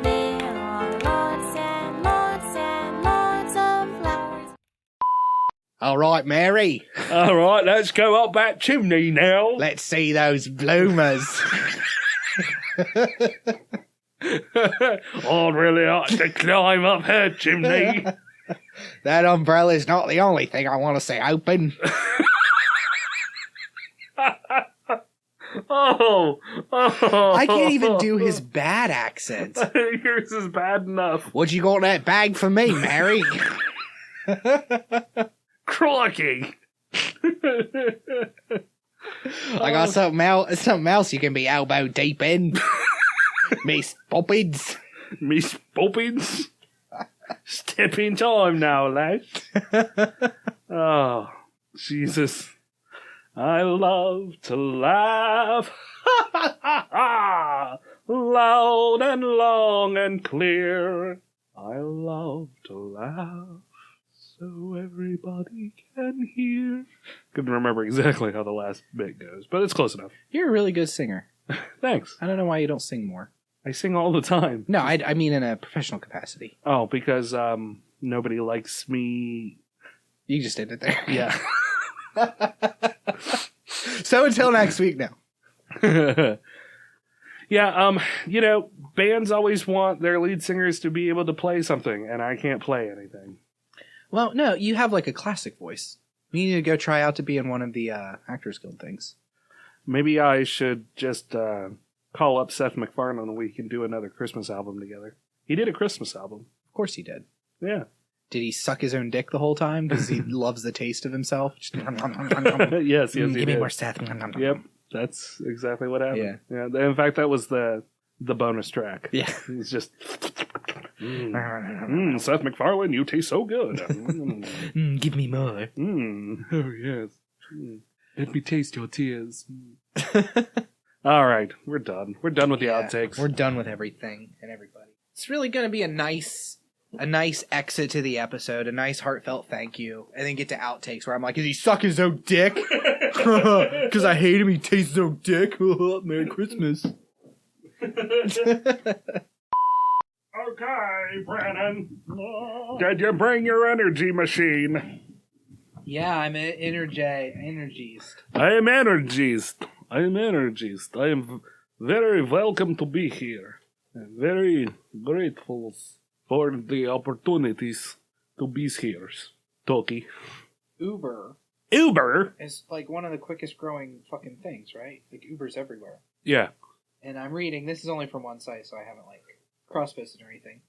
There are lots and lots and lots of flowers. All right, Mary. All right, let's go up that chimney now. Let's see those bloomers. I'd really like to climb up her chimney. That umbrella's not the only thing I want to see open. I can't even do his bad accent. Yours is bad enough. What you got in that bag for me, Mary? Crikey. I got something else you can be elbow deep in. Miss Poppins. Miss Poppins? Step in time now, lad. Oh, Jesus. I love to laugh. Loud and long and clear. I love to laugh so everybody can hear. Couldn't remember exactly how the last bit goes, but it's close enough. You're a really good singer. Thanks. I don't know why you don't sing more. I sing all the time. No, I mean in a professional capacity. Oh, because nobody likes me. You just did it there. Yeah. So until next week now. bands always want their lead singers to be able to play something, and I can't play anything. Well, no, you have like a classic voice. You need to go try out to be in one of the Actors Guild things. Maybe I should just call up Seth MacFarlane and we can do another Christmas album together. He did a Christmas album. Of course he did. Yeah. Did he suck his own dick the whole time because he loves the taste of himself? Just, Yes, he give me did. more Seth. Yep, that's exactly what happened. Yeah. In fact, that was the bonus track. Yeah. It's just... Seth MacFarlane, you taste so good. Give me more. Oh, yes. Let me taste your tears. All right, we're done. We're done with the outtakes. We're done with everything and everybody. It's really going to be a nice exit to the episode, a nice heartfelt thank you, and then get to outtakes where I'm like, does he suck his own dick? Because I hate him, he tastes his own dick. Merry Christmas. Okay, Brennan. Did you bring your energy machine? Yeah, I'm an energist. I am energist. I am very welcome to be here. I'm very grateful for the opportunities to be here. Toki. Uber is like one of the quickest growing fucking things, right? Like Uber's everywhere. Yeah. And I'm reading, this is only from one site, so I haven't like cross-posted or anything.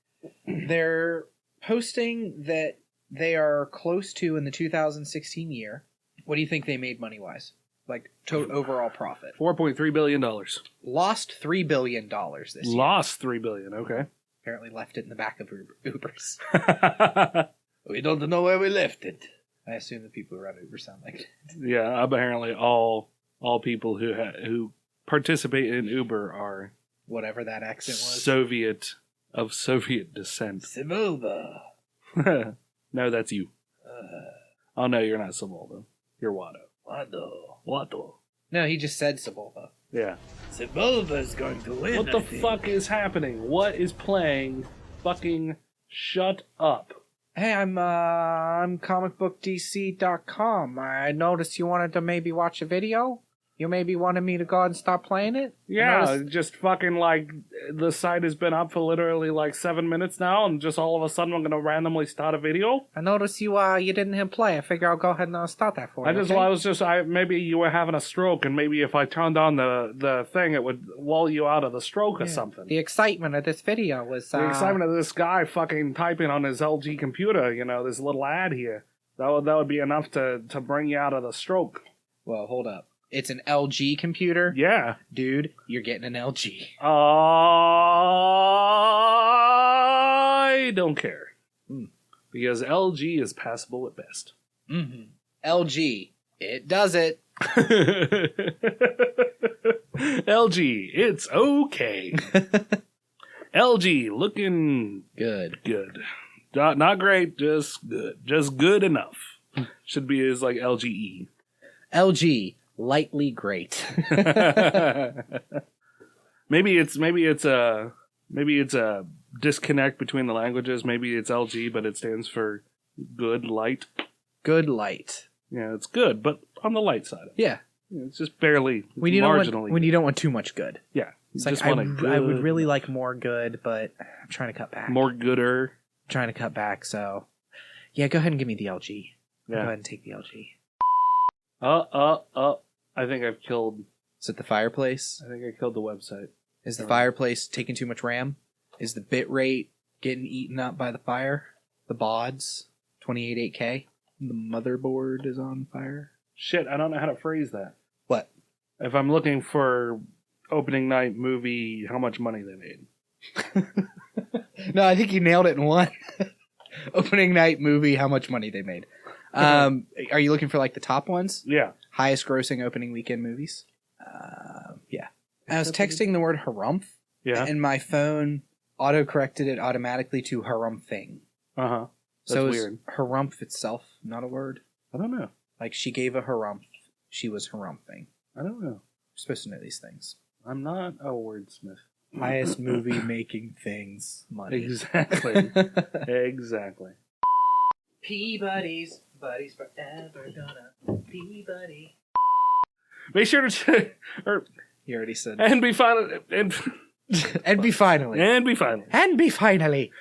They're posting that they are close to, in the 2016 year, what do you think they made money-wise? Like, overall profit. $4.3 billion. Lost $3 billion this year. Lost $3 billion, okay. Apparently left it in the back of Uber's. We don't know where we left it. I assume the people who run Uber sound like it. Yeah, apparently all people who participate in Uber are... Whatever that accent was. Of Soviet descent. Simova. No, that's you. Oh, no, you're not Simova. You're Watto. Watto. No, he just said Sebulba. Yeah. Sebulba's going to win. What the fuck is happening? What is playing? Fucking shut up. Hey, I'm comicbookdc.com. I noticed you wanted to maybe watch a video. You maybe wanted me to go and stop playing it? Yeah, just fucking like the site has been up for literally like 7 minutes now, and just all of a sudden I'm gonna randomly start a video. I noticed you didn't hit play. I figure I'll go ahead and start that for you. Maybe you were having a stroke, and maybe if I turned on the thing, it would lull you out of the stroke or something. The excitement of this video was the excitement of this guy fucking typing on his LG computer. This little ad here. That would be enough to bring you out of the stroke. Well, hold up. It's an LG computer? Yeah. Dude, you're getting an LG. I don't care. Because LG is passable at best. Mm-hmm. LG, it does it. LG, it's okay. LG, looking good. Not great, just good. Just good enough. Should be as like LGE. LG. Lightly great. Maybe it's a disconnect between the languages. Maybe it's LG, but it stands for good light. Good light. Yeah, it's good, but on the light side. Yeah, it's just barely marginally. When you don't want too much good. Yeah, it's like I would really like more good, but I'm trying to cut back. More gooder. I'm trying to cut back. So yeah, go ahead and give me the LG. Yeah. Go ahead and take the LG. I think I've killed... Is it the fireplace? I think I killed the website. Is the fireplace taking too much RAM? Is the bit rate getting eaten up by the fire? The BODs? 28.8K? The motherboard is on fire? Shit, I don't know how to phrase that. What? If I'm looking for opening night movie, how much money they made. No, I think you nailed it in one. Opening night movie, how much money they made. Are you looking for like the top ones? Yeah. Highest grossing opening weekend movies? Yeah. I was texting the word harumph. Yeah. And my phone auto-corrected it automatically to harumphing. Uh-huh. That's so weird. Is harumph itself not a word? I don't know. Like she gave a harumph. She was harumphing. I don't know. You're supposed to know these things. I'm not a wordsmith. Highest movie making things money. Exactly. Exactly. Peabody's buddies forever gonna Peabody. Make sure to You already said. And be final. And And be finally. be finally. And be finally.